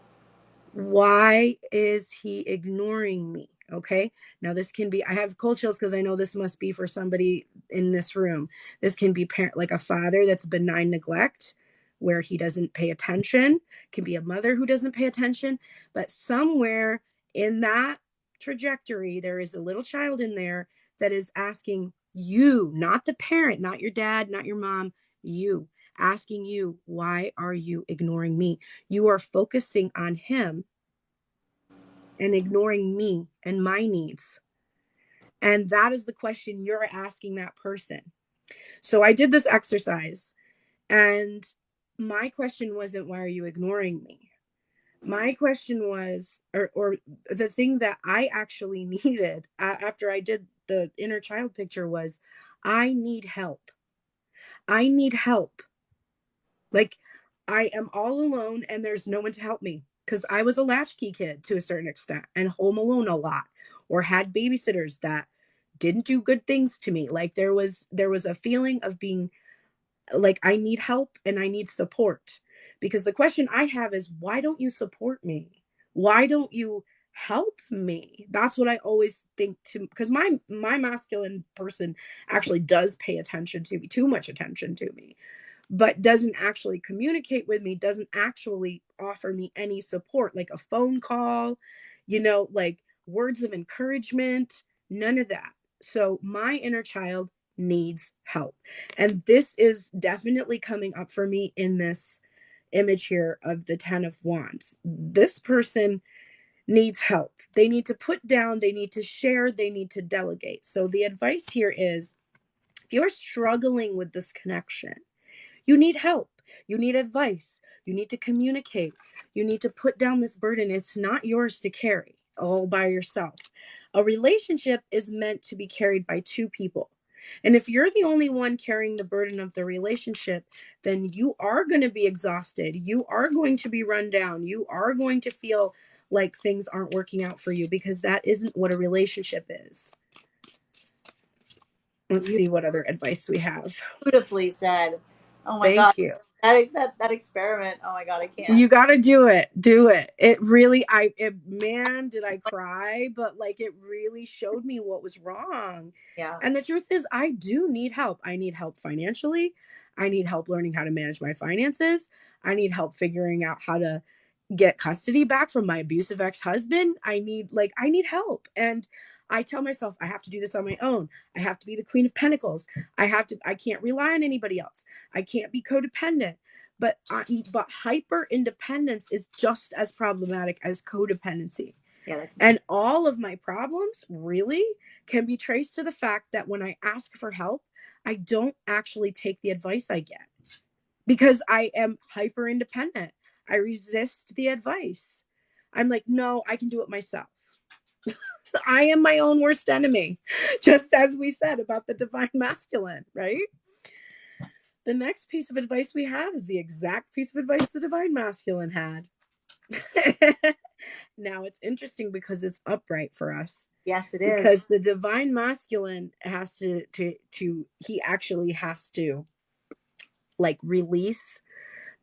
Why is he ignoring me? Okay. Now this can be, I have cold chills because I know this must be for somebody in this room. This can be like a father that's benign neglect, where he doesn't pay attention. It can be a mother who doesn't pay attention. But somewhere in that trajectory, there is a little child in there that is asking you, not the parent, not your dad, not your mom, you, asking you, why are you ignoring me? You are focusing on him and ignoring me and my needs. And that is the question you're asking that person. So I did this exercise, and my question wasn't, why are you ignoring me? My question was, or the thing that I actually needed after I did the inner child picture was, I need help. I need help. Like, I am all alone and there's no one to help me, because I was a latchkey kid to a certain extent and home alone a lot, or had babysitters that didn't do good things to me. Like there was a feeling of being like, I need help and I need support. Because the question I have is, why don't you support me? Why don't you help me? That's what I always think, to because my masculine person actually does pay attention to me, too much attention to me, but doesn't actually communicate with me, doesn't actually offer me any support, like a phone call, like words of encouragement, none of that. So my inner child needs help. And this is definitely coming up for me in this image here of the 10 of Wands. This person needs help. They need to put down, they need to share, they need to delegate. So the advice here is, if you're struggling with this connection, you need help. You need advice. You need to communicate. You need to put down this burden. It's not yours to carry all by yourself. A relationship is meant to be carried by two people. And if you're the only one carrying the burden of the relationship, then you are going to be exhausted. You are going to be run down. You are going to feel like things aren't working out for you, because that isn't what a relationship is. Let's see what other advice we have. Beautifully said. Oh my God. Thank you. That experiment. Oh my God, I can't. You got to do it. Do it. It really, man, did I cry, but like it really showed me what was wrong. Yeah. And the truth is, I do need help. I need help financially. I need help learning how to manage my finances. I need help figuring out how to get custody back from my abusive ex-husband. I need help. And I tell myself I have to do this on my own. I have to be the Queen of Pentacles. I can't rely on anybody else. I can't be codependent. But hyper independence is just as problematic as codependency. Yeah, and all of my problems really can be traced to the fact that when I ask for help, I don't actually take the advice I get because I am hyper independent. I resist the advice. I'm like, no, I can do it myself. I am my own worst enemy, just as we said about the divine masculine, right? The next piece of advice we have is the exact piece of advice the divine masculine had. Now it's interesting because it's upright for us. Yes, it is. Because the divine masculine has to he actually has to like release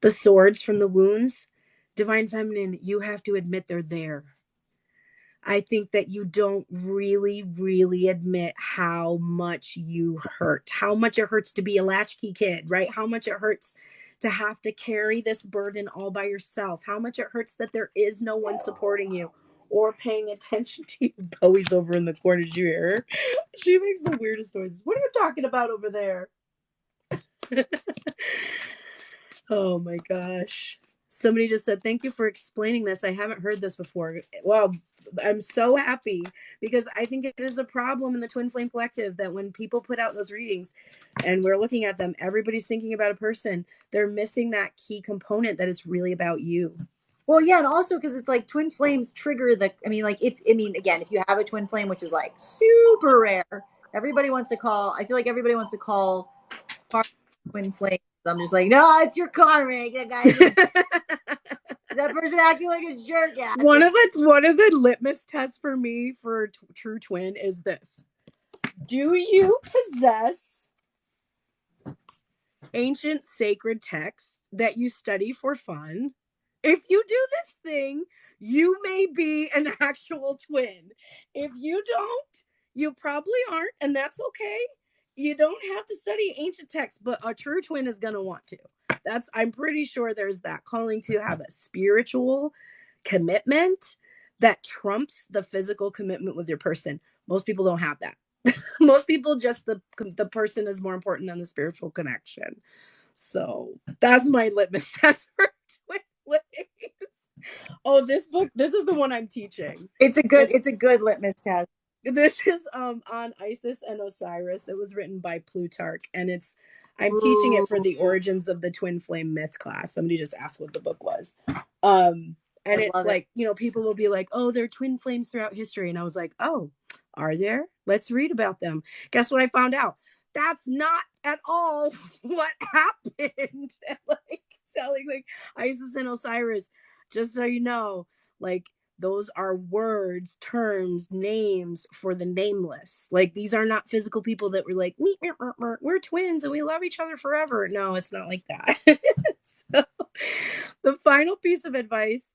the swords from the wounds. Divine feminine, you have to admit they're there. I think that you don't really, really admit how much you hurt, how much it hurts to be a latchkey kid, right? How much it hurts to have to carry this burden all by yourself, how much it hurts that there is no one supporting you or paying attention to you. Bowie's over in the corner. Did you hear her? She makes the weirdest noises. What are you talking about over there? Oh my gosh. Somebody just said, thank you for explaining this. I haven't heard this before. Well, I'm so happy because I think it is a problem in the Twin Flame Collective that when people put out those readings and we're looking at them, everybody's thinking about a person. They're missing that key component that it's really about you. Well, yeah, and also because it's like twin flames trigger again, if you have a twin flame, which is like super rare, everybody wants to call. I feel like everybody wants to call twin flames. I'm just like, no, it's your karmic. That guy, that person acting like a jerk. Yeah. One of the litmus tests for me for true twin is this: do you possess ancient sacred texts that you study for fun? If you do this thing, you may be an actual twin. If you don't, you probably aren't, and that's okay. You don't have to study ancient texts, but a true twin is going to want to. I'm pretty sure there's that calling to have a spiritual commitment that trumps the physical commitment with your person. Most people don't have that. Most people just the person is more important than the spiritual connection. So that's my litmus test for twin flames. Oh, this book, this is the one I'm teaching. It's a good litmus test. This is on Isis and Osiris. It was written by Plutarch, and I'm teaching it for the origins of the twin flame myth class. Somebody just asked what the book was. And it's like, people will be like, oh, there are twin flames throughout history. And I was like, oh, are there? Let's read about them. Guess what I found out? That's not at all what happened. Like telling like Isis and Osiris, just so you know, like those are words, terms, names for the nameless. Like these are not physical people that were like, we're twins and we love each other forever. No, it's not like that. So the final piece of advice,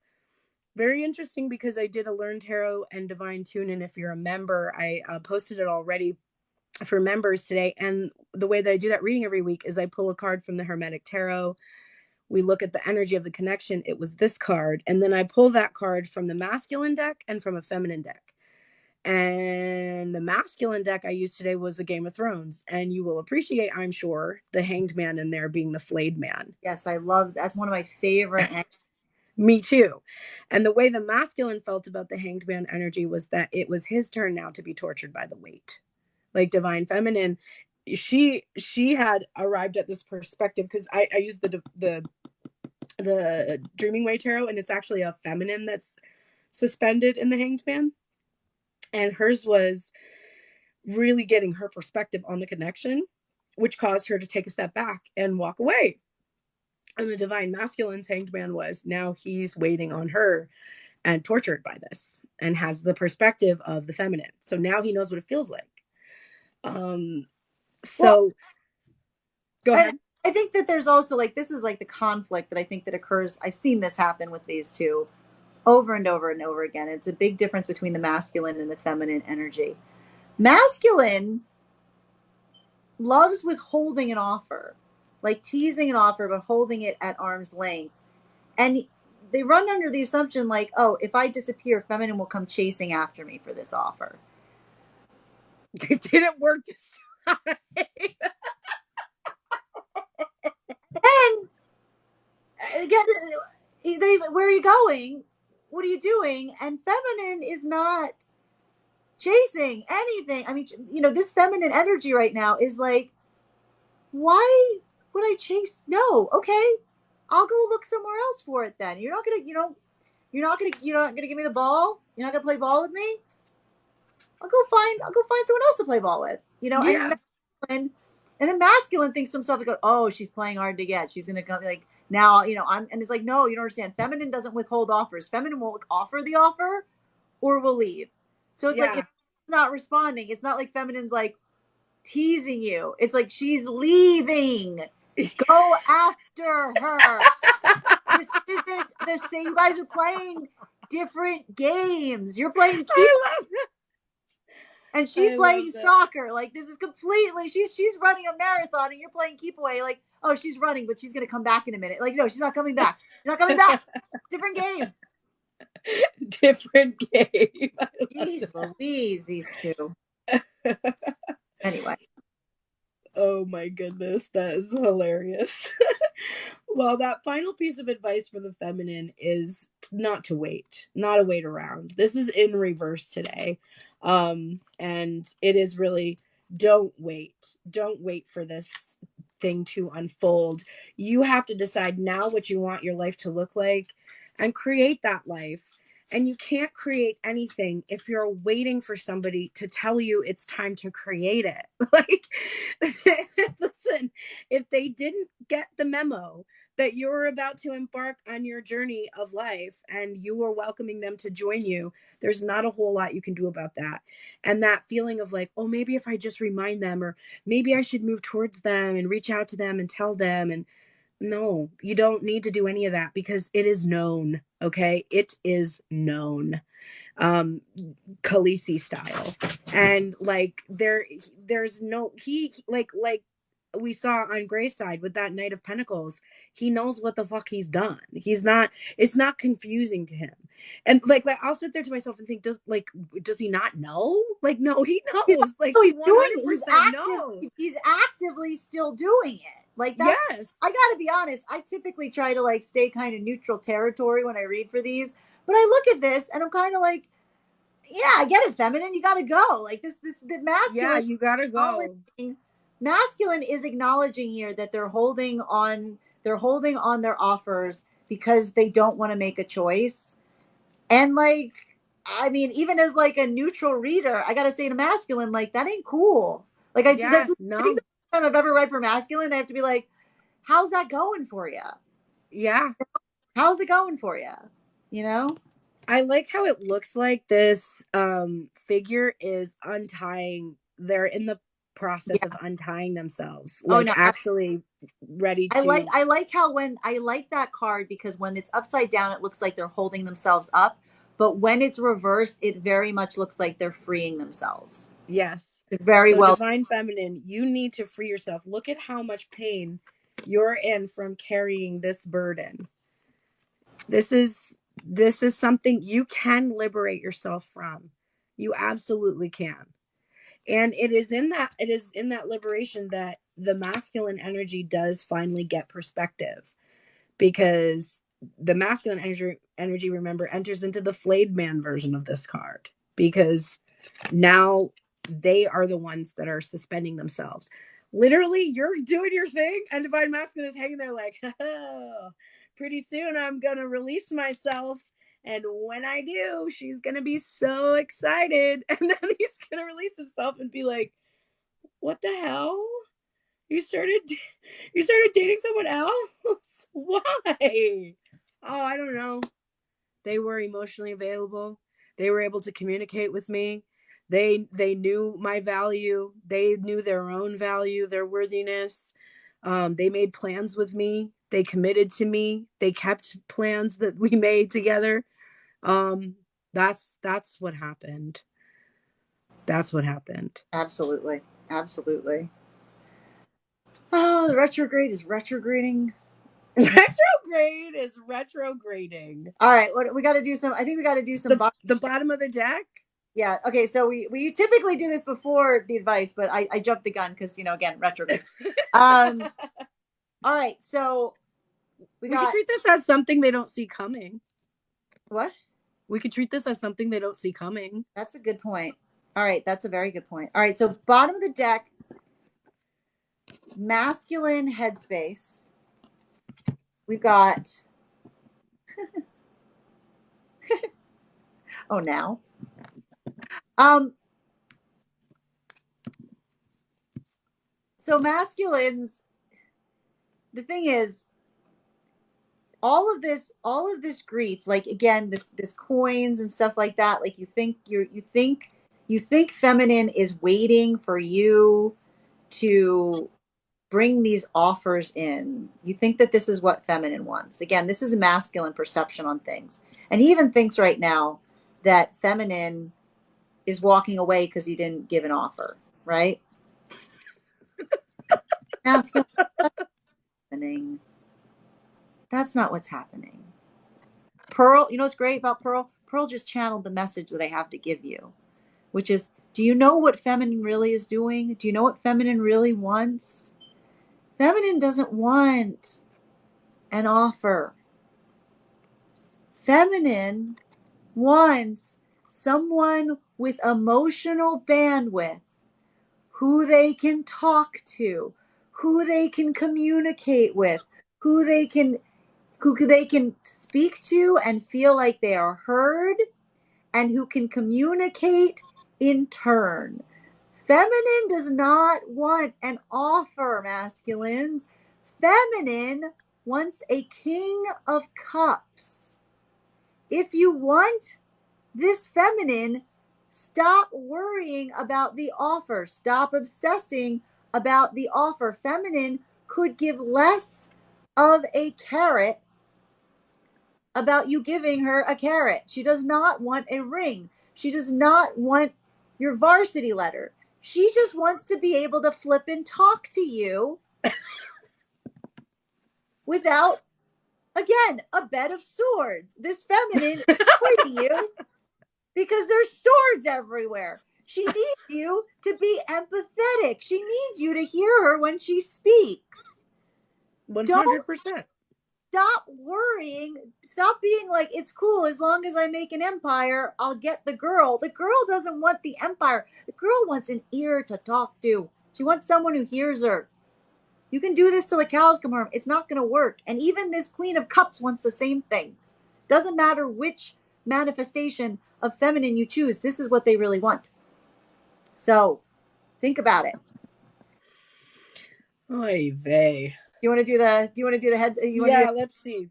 very interesting because I did a Learn Tarot and Divine Tune. And if you're a member, I posted it already for members today. And the way that I do that reading every week is I pull a card from the Hermetic Tarot. We look at the energy of the connection. It was this card. And then I pull that card from the masculine deck and from a feminine deck. And the masculine deck I used today was the Game of Thrones. And you will appreciate, I'm sure, the Hanged Man in there being the flayed man. Yes, I love, that's one of my favorite. Me too. And the way the masculine felt about the Hanged Man energy was that it was his turn now to be tortured by the weight. Like divine feminine, she had arrived at this perspective because I used the the Dreaming Way tarot, and it's actually a feminine that's suspended in the Hanged Man. And hers was really getting her perspective on the connection, which caused her to take a step back and walk away. And the Divine Masculine's Hanged Man was now he's waiting on her and tortured by this and has the perspective of the feminine. So now he knows what it feels like. Um, Well, so go I, ahead. I think that there's also like, this is like the conflict that I think that occurs. I've seen this happen with these two over and over and over again. It's a big difference between the masculine and the feminine energy. Masculine loves withholding an offer, like teasing an offer, but holding it at arm's length. And they run under the assumption, like, oh, if I disappear, feminine will come chasing after me for this offer. It didn't work this time. And again, he's like, where are you going? What are you doing? And feminine is not chasing anything. I mean, this feminine energy right now is like, why would I chase? No, okay, I'll go look somewhere else for it then. You're not gonna, you're not gonna give me the ball. You're not gonna play ball with me. I'll go find someone else to play ball with. Yeah. And then masculine thinks to himself, like, oh, she's playing hard to get. She's gonna come like now, and it's like, no, you don't understand. Feminine doesn't withhold offers. Feminine will offer the offer or will leave. So it's like if it's not responding, it's not like feminine's like teasing you. It's like she's leaving. Go after her. This isn't the same. You guys are playing different games. You're playing I love it. and she's playing soccer. Like, this is completely, she's running a marathon and you're playing keep away. Like, oh, she's running, but she's gonna come back in a minute. Like, no, she's not coming back. She's not coming back. Different game. Different game. Jeez Louise, these two. Anyway. Oh my goodness, that is hilarious. Well, that final piece of advice for the feminine is not to wait, not to wait around. This is in reverse today. And it is really don't wait. Don't wait for this thing to unfold. You have to decide now what you want your life to look like and create that life. And you can't create anything if you're waiting for somebody to tell you it's time to create it. Like, listen, if they didn't get the memo that you're about to embark on your journey of life and you are welcoming them to join you, there's not a whole lot you can do about that. And that feeling of like, oh, maybe if I just remind them, or maybe I should move towards them and reach out to them and tell them. And no, you don't need to do any of that because it is known. Okay. It is known. Khaleesi style. And like there's no he like we saw on Gray's side with that Knight of Pentacles, he knows what the fuck he's done. He's not, it's not confusing to him. And like I'll sit there to myself and think, does he not know? Like, no, he knows. Like, he's 100% knows. He's actively still doing it. Like that. Yes. I gotta be honest, I typically try to like stay kind of neutral territory when I read for these, but I look at this and I'm kind of like, yeah, I get it, feminine. You gotta go. Like the masculine. Yeah, you gotta go. Masculine is acknowledging here that they're holding on their offers because they don't want to make a choice. And like, I mean, even as like a neutral reader, I gotta say to masculine, like, that ain't cool. Like, I think the time I've ever read for masculine, they have to be like, how's that going for you? Yeah. How's it going for you? You know? I like how it looks like this figure is untying. They're in the process of untying themselves. Like, actually ready to. I like how I like that card because when it's upside down, it looks like they're holding themselves up. But when it's reversed, it very much looks like they're freeing themselves. Yes. Very well. Divine Feminine, you need to free yourself. Look at how much pain you're in from carrying this burden. This is something you can liberate yourself from. You absolutely can. And it is in that liberation that the masculine energy does finally get perspective, because the masculine energy, remember, enters into the flayed man version of this card, because now they are the ones that are suspending themselves. Literally, you're doing your thing and Divine Masculine is hanging there like, oh, pretty soon I'm going to release myself. And when I do, she's going to be so excited. And then he's going to release himself and be like, what the hell? You started dating someone else? Why? Oh, I don't know. They were emotionally available. They were able to communicate with me. They knew my value. They knew their own value, their worthiness. They made plans with me. They committed to me. They kept plans that we made together. That's what happened. That's what happened. Absolutely. Absolutely. Oh, the retrograde is retrograding. Retrograde is retrograding. All right, what we got to do some. I think we got to do some. The bottom of the deck. Yeah. Okay. So we typically do this before the advice, but I jumped the gun because again retrograde. All right. So we could treat this as something they don't see coming. What? We could treat this as something they don't see coming. That's a good point. All right, that's a very good point. All right, so bottom of the deck, masculine headspace. We've got oh now. So masculines, the thing is, all of this grief, like again, this coins and stuff like that, like you think feminine is waiting for you to bring these offers in. You think that this is what feminine wants. Again, this is a masculine perception on things. And he even thinks right now that feminine is walking away because he didn't give an offer, right? Masculine. That's not what's happening. Pearl, you know what's great about Pearl? Pearl just channeled the message that I have to give you, which is, do you know what feminine really is doing? Do you know what feminine really wants? Feminine doesn't want an offer. Feminine wants someone with emotional bandwidth, who they can talk to, who they can communicate with, who they can speak to and feel like they are heard, and who can communicate in turn. Feminine does not want an offer, masculines. Feminine wants a king of cups. If you want this feminine, stop worrying about the offer. Stop obsessing about the offer. Feminine could give less of a carrot about you giving her a carrot. She does not want a ring. She does not want your varsity letter. She just wants to be able to flip and talk to you without, again, a bed of swords. This feminine is avoiding you because there's swords everywhere. She needs you to be empathetic. She needs you to hear her when she speaks. 100%. Stop worrying. Stop being like, it's cool as long as I make an empire, I'll get the girl. The girl doesn't want the empire. The girl wants an ear to talk to. She wants someone who hears her. You can do this till the cows come home. It's not going to work. And even this Queen of Cups wants the same thing. Doesn't matter which manifestation of feminine you choose. This is what they really want. So think about it. Oy vey. Do you want to do the head? Yeah, let's see.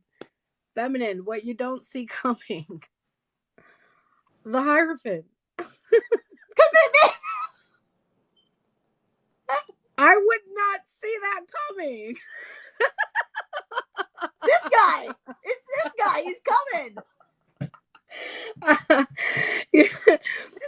Feminine, what you don't see coming. The Hierophant. Commitment. I would not see that coming. This guy. It's this guy. He's coming.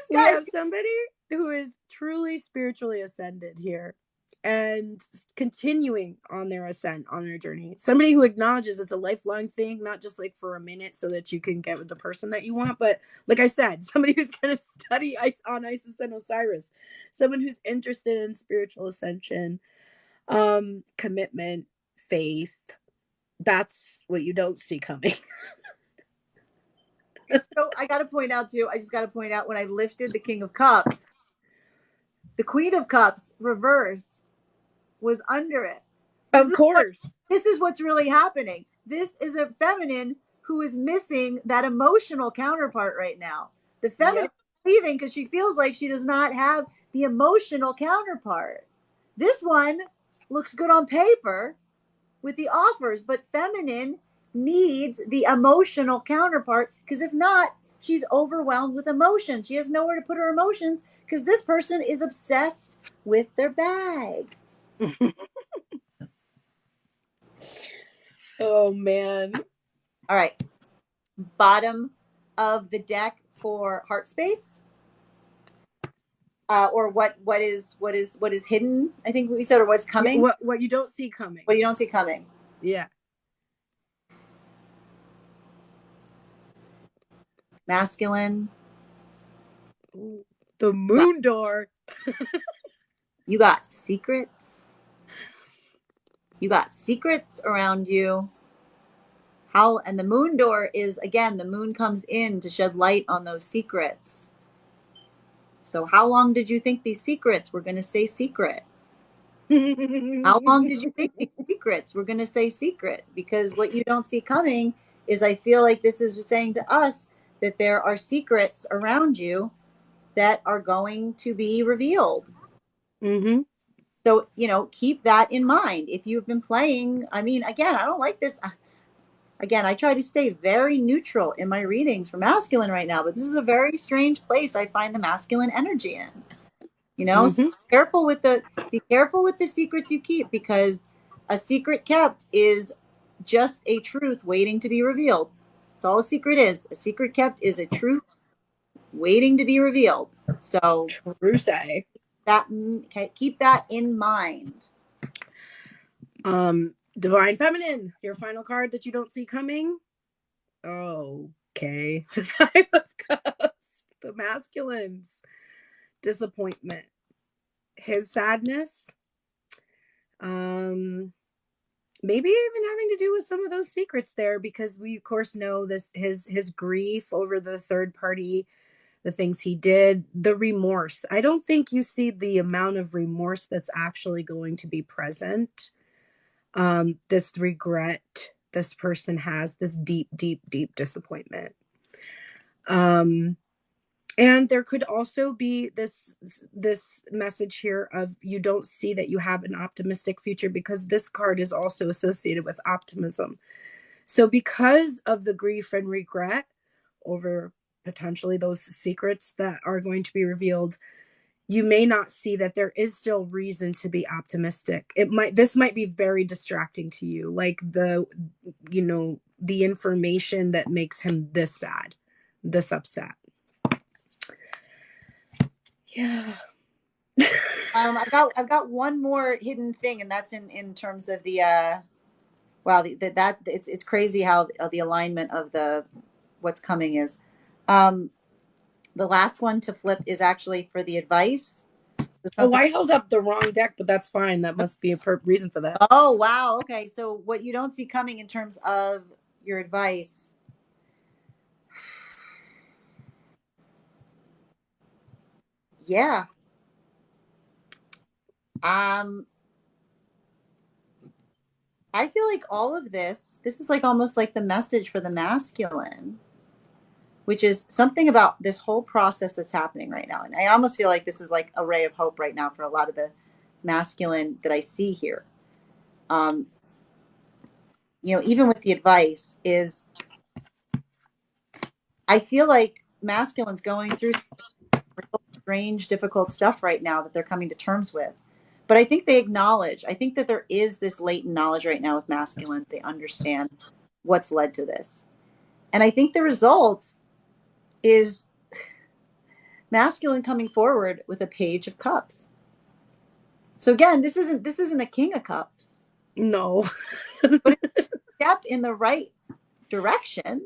We have somebody who is truly spiritually ascended here and continuing on their ascent, on their journey. Somebody who acknowledges it's a lifelong thing, not just like for a minute so that you can get with the person that you want, but like I said, somebody who's going to study on Isis and Osiris, someone who's interested in spiritual ascension, commitment, faith. That's what you don't see coming. So I got to point out too, when I lifted the King of Cups, the Queen of Cups reversed was under it. Of course. This is what's really happening. this is a feminine who is missing that emotional counterpart right now. The feminine Yep. is leaving because she feels like she does not have the emotional counterpart. This one looks good on paper with the offers, but feminine needs the emotional counterpart because if not, she's overwhelmed with emotion. She has nowhere to put her emotions because this person is obsessed with their bag. Oh man. All right. Bottom of the deck for heart space. Or what is hidden, I think we said, or what's Yeah, coming. what you don't see coming. What you don't see coming. Yeah. Masculine. Ooh, the moon door. You got secrets. You got secrets around you. How, and the moon door is, again, the moon comes in to shed light on those secrets. So how long did you think these secrets were going to stay secret? How long did you think these secrets were going to stay secret? Because what you don't see coming is, I feel like this is saying to us that there are secrets around you that are going to be revealed. Mm-hmm. So, keep that in mind. If you've been playing, I mean, again, I don't like this. Again, I try to stay very neutral in my readings for masculine right now, but this is a very strange place I find the masculine energy in. So Mm-hmm. be careful with the secrets you keep, because a secret kept is just a truth waiting to be revealed. That's all a secret is. A secret kept is a truth waiting to be revealed. So True say. keep that in mind. Divine Feminine, your final card that you don't see coming. Okay. The Five of Cups. The masculines. Disappointment. His sadness. Maybe even having to do with some of those secrets there, because we of course know this, his grief over the third party, the things he did, the remorse. I don't think you see the amount of remorse that's actually going to be present. This regret this person has, this deep, deep, deep disappointment. And there could also be this message here of, you don't see that you have an optimistic future, because this card is also associated with optimism. So because of the grief and regret over potentially those secrets that are going to be revealed, you may not see that there is still reason to be optimistic. This might be very distracting to you, like the information that makes him this sad, this upset. Yeah. I've got one more hidden thing, and that's in terms of the wow, that it's crazy how the alignment of the what's coming is. The last one to flip is actually for the advice. So Oh, something. I held up the wrong deck, but that's fine. That must be a reason for that. Oh, wow. Okay. So what you don't see coming in terms of your advice. Yeah. I feel like all of this is like almost like the message for the masculine, which is something about this whole process that's happening right now. And I almost feel like this is like a ray of hope right now for a lot of the masculine that I see here. Even with the advice, is I feel like masculine's going through strange, difficult stuff right now that they're coming to terms with. But I think I think that there is this latent knowledge right now with masculine. They understand what's led to this. And I think the result is masculine coming forward with a Page of Cups. So again, this isn't a King of Cups. No. But it's a step in the right direction.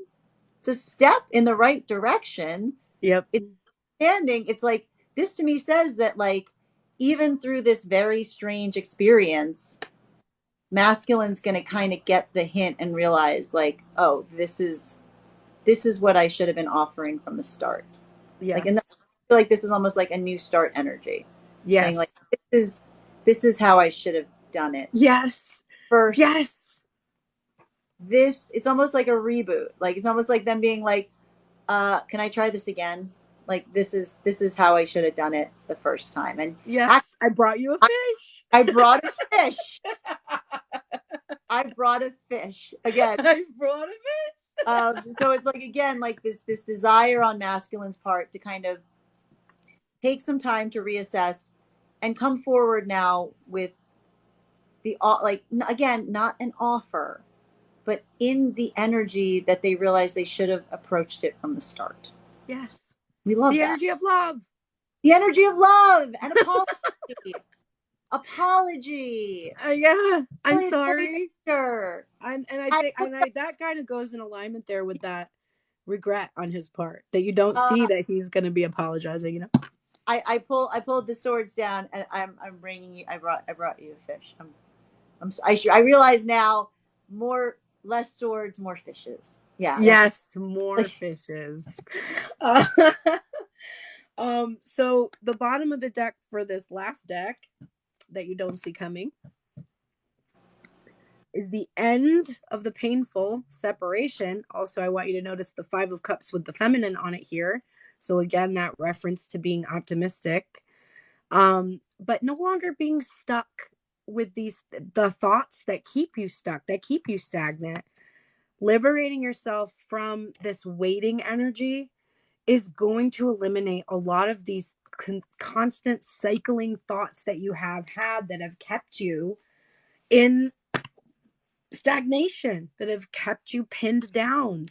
It's a step in the right direction. Yep. It's like, this to me says that, like, even through this very strange experience, masculine's going to kind of get the hint and realize, like, oh, this is what I should have been offering from the start. Yes. Like, and I feel like this is almost like a new start energy. Yes. Saying, like, this is how I should have done it. Yes. First. Yes. this, it's almost like a reboot. Like it's almost like them being like, can I try this again? Like this is how I should have done it the first time. And actually, Yes, I brought you a I, fish. I brought a fish. I brought a fish again. I brought a fish. So it's like again, like this desire on masculine's part to kind of take some time to reassess and come forward now with the like again, not an offer, but in the energy that they realize they should have approached it from the start. Yes. We love The that. energy of love. The energy of love and apology. Apology. Yeah, I'm Really important sorry. picture. And I think that kind of goes in alignment there with that regret on his part that you don't see that he's going to be apologizing, you know. I pulled the swords down and I'm bringing you. I brought you a fish. I realize now less swords, more fishes. Yeah, that's Yes, more fishes. Uh, so the bottom of the deck for this last deck that you don't see coming is the end of the painful separation. Also, I want you to notice the Five of Cups with the feminine on it here. So again, that reference to being optimistic, but no longer being stuck with the thoughts that keep you stuck, that keep you stagnant. Liberating yourself from this waiting energy is going to eliminate a lot of these constant cycling thoughts that you have had that have kept you in stagnation, that have kept you pinned down.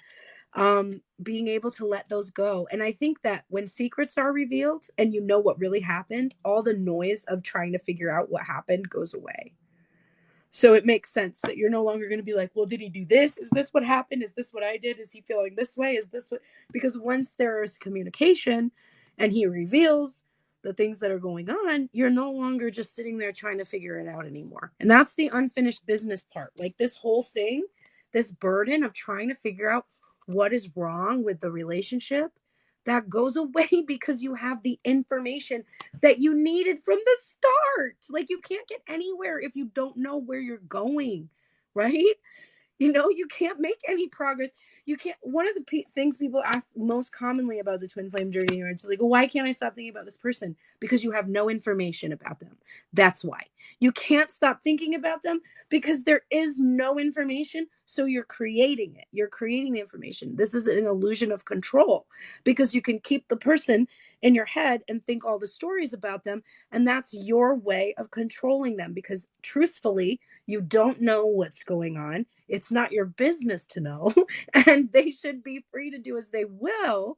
Being able to let those go. And I think that when secrets are revealed and you know what really happened, all the noise of trying to figure out what happened goes away. So it makes sense that you're no longer going to be like, well, did he do this? Is this what happened? Is this what I did? Is he feeling this way? Is this what? Because once there is communication and he reveals the things that are going on, you're no longer just sitting there trying to figure it out anymore. And that's the unfinished business part. Like this whole thing, this burden of trying to figure out what is wrong with the relationship, that goes away because you have the information that you needed from the start. Like you can't get anywhere if you don't know where you're going, right? You know, you can't make any progress. You can't. One of the things people ask most commonly about the twin flame journey, it's like, why can't I stop thinking about this person? Because you have no information about them. That's why. You can't stop thinking about them because there is no information. So you're creating it. You're creating the information. This is an illusion of control because you can keep the person in your head and think all the stories about them. And that's your way of controlling them because truthfully, you don't know what's going on. It's not your business to know. And they should be free to do as they will,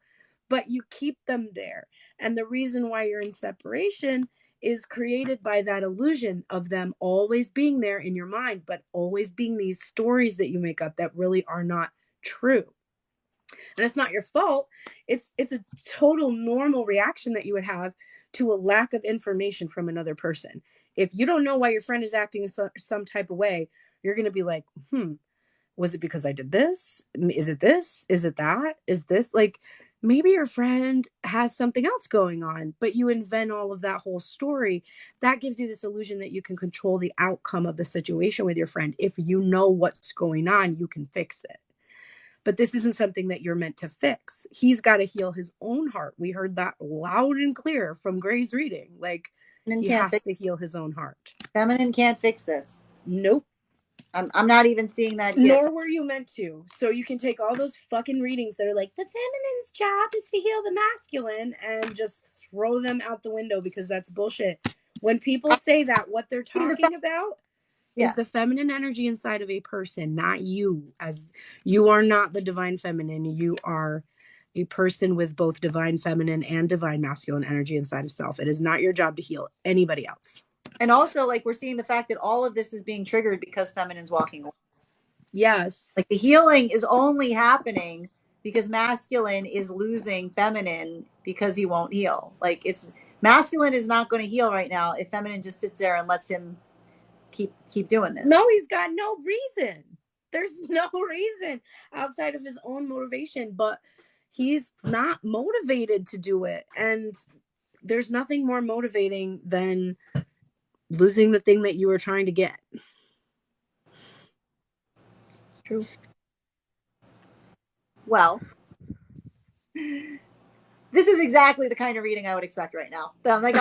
but you keep them there. And the reason why you're in separation is created by that illusion of them always being there in your mind, but always being these stories that you make up that really are not true. And it's not your fault. It's a total normal reaction that you would have to a lack of information from another person. If you don't know why your friend is acting some type of way, you're going to be like, was it because I did this? Is it this? Is it that? Is this like maybe your friend has something else going on, but you invent all of that whole story. That gives you this illusion that you can control the outcome of the situation with your friend. If you know what's going on, you can fix it. But this isn't something that you're meant to fix. He's got to heal his own heart. We heard that loud and clear from Gray's reading. Like he has to heal his own heart. Feminine can't fix this. Nope. I'm not even seeing that here. Nor were you meant to. So you can take all those fucking readings that are like, the feminine's job is to heal the masculine and just throw them out the window because that's bullshit. When people say that, what they're talking about is the feminine energy inside of a person, not you. As you are not the divine feminine. You are a person with both divine feminine and divine masculine energy inside of self. It is not your job to heal anybody else. And also, like, we're seeing the fact that all of this is being triggered because feminine's walking away. Yes. Like, the healing is only happening because masculine is losing feminine because he won't heal. Like, it's masculine is not going to heal right now if feminine just sits there and lets him keep doing this. No, he's got no reason. There's no reason outside of his own motivation, but he's not motivated to do it. And there's nothing more motivating than losing the thing that you were trying to get. It's true. Well, this is exactly the kind of reading I would expect right now. So I'm like,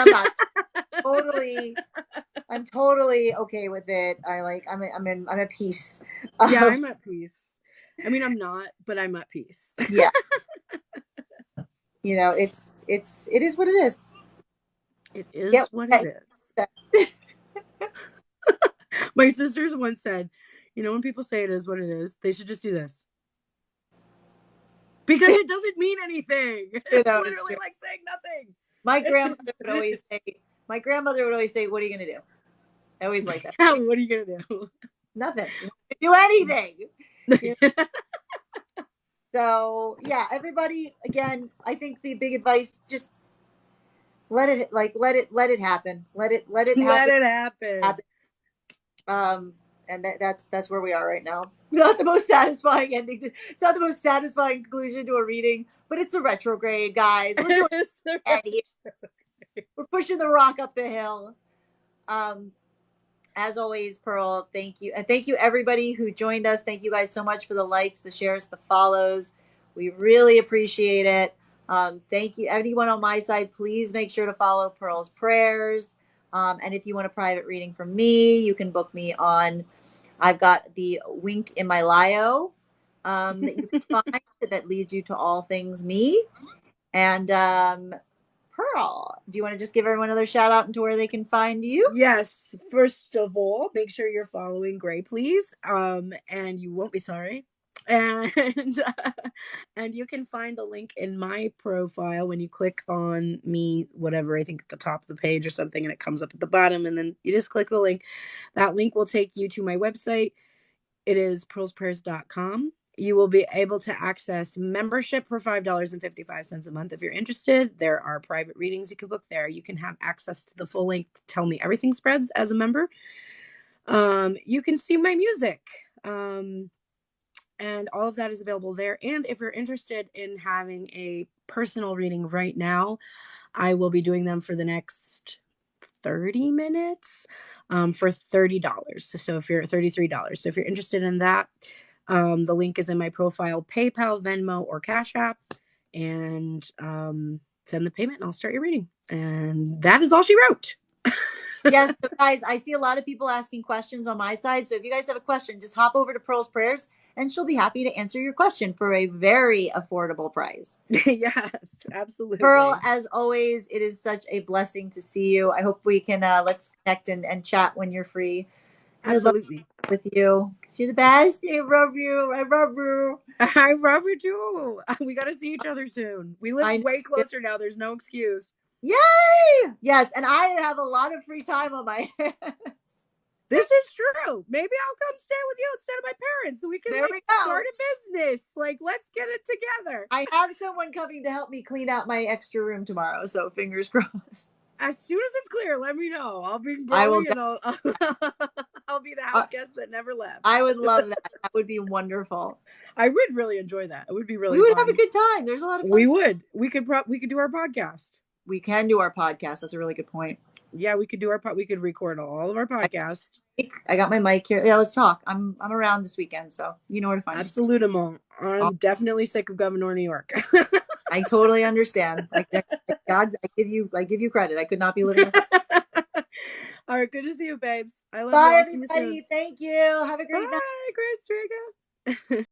I'm totally okay with it. I'm at peace. Yeah, I'm at peace. I mean, I'm not, but I'm at peace. Yeah. It is what it is. It is Get what what it is. My sisters once said, when people say it is what it is, they should just do this. Because it doesn't mean anything. It's literally like saying nothing. My grandmother would always say, "What are you going to do?" I always like that. Yeah, what are you going to do? Nothing. Do anything. So yeah, everybody, again, I think the big advice, just let it happen. Let it happen. And that's where we are right now. Not the most satisfying ending. It's not the most satisfying conclusion to a reading, but it's a retrograde, guys. We're doing we're pushing the rock up the hill. As always, Pearl, thank you. And thank you everybody who joined us. Thank you guys so much for the likes, the shares, the follows. We really appreciate it. Thank you. Anyone on my side, please make sure to follow Pearl's Prayers. And if you want a private reading from me, you can book me on, I've got the link in my bio that you can find that leads you to all things me. And Pearl, do you want to just give everyone another shout out into where they can find you? Yes. First of all, make sure you're following Gray, please. And you won't be sorry. And and you can find the link in my profile when you click on me, whatever, I think at the top of the page or something, and it comes up at the bottom, and then you just click the link. That link will take you to my website. It is pearlsprayers.com. You will be able to access membership for $5.55 a month. If you're interested, there are private readings you can book there. You can have access to the full length Tell Me Everything spreads as a member. You can see my music. And all of that is available there. And if you're interested in having a personal reading right now, I will be doing them for the next 30 minutes for $30. So if you're $33. So if you're interested in that, the link is in my profile, PayPal, Venmo, or Cash App. And send the payment and I'll start your reading. And that is all she wrote. Yes, so guys, I see a lot of people asking questions on my side. So if you guys have a question, just hop over to Pearl's Prayers and she'll be happy to answer your question for a very affordable price. Yes, absolutely. Pearl, as always, it is such a blessing to see you. I hope we can let's connect and chat when you're free. Absolutely. With you, because you're the best. I love you. I love you. I love you too. We got to see each other soon. We live way closer now. There's no excuse. Yay! Yes, and I have a lot of free time on my hands. This is true. Maybe I'll come stay with you instead of my parents so we can start a business. Let's get it together. I have someone coming to help me clean out my extra room tomorrow, so fingers crossed. As soon as it's clear, let me know. I'll bring Brody and I'll be the house guest that never left. I would love that. That would be wonderful. I would really enjoy that. It would be really We would fun. have a good time. There's a lot of fun. We would. We could do our podcast. We can do our podcast. That's a really good point. Yeah, we could do we could record all of our podcasts. I got my mic here. Yeah, let's talk. I'm around this weekend, so you know where to find me. Absolutely. I'm definitely sick of Governor New York. I totally understand. God, I give you credit. I could not be living. All right, good to see you, babes. I love you. Bye, everybody. Thank you. Have a great night. Bye, Grace Triga.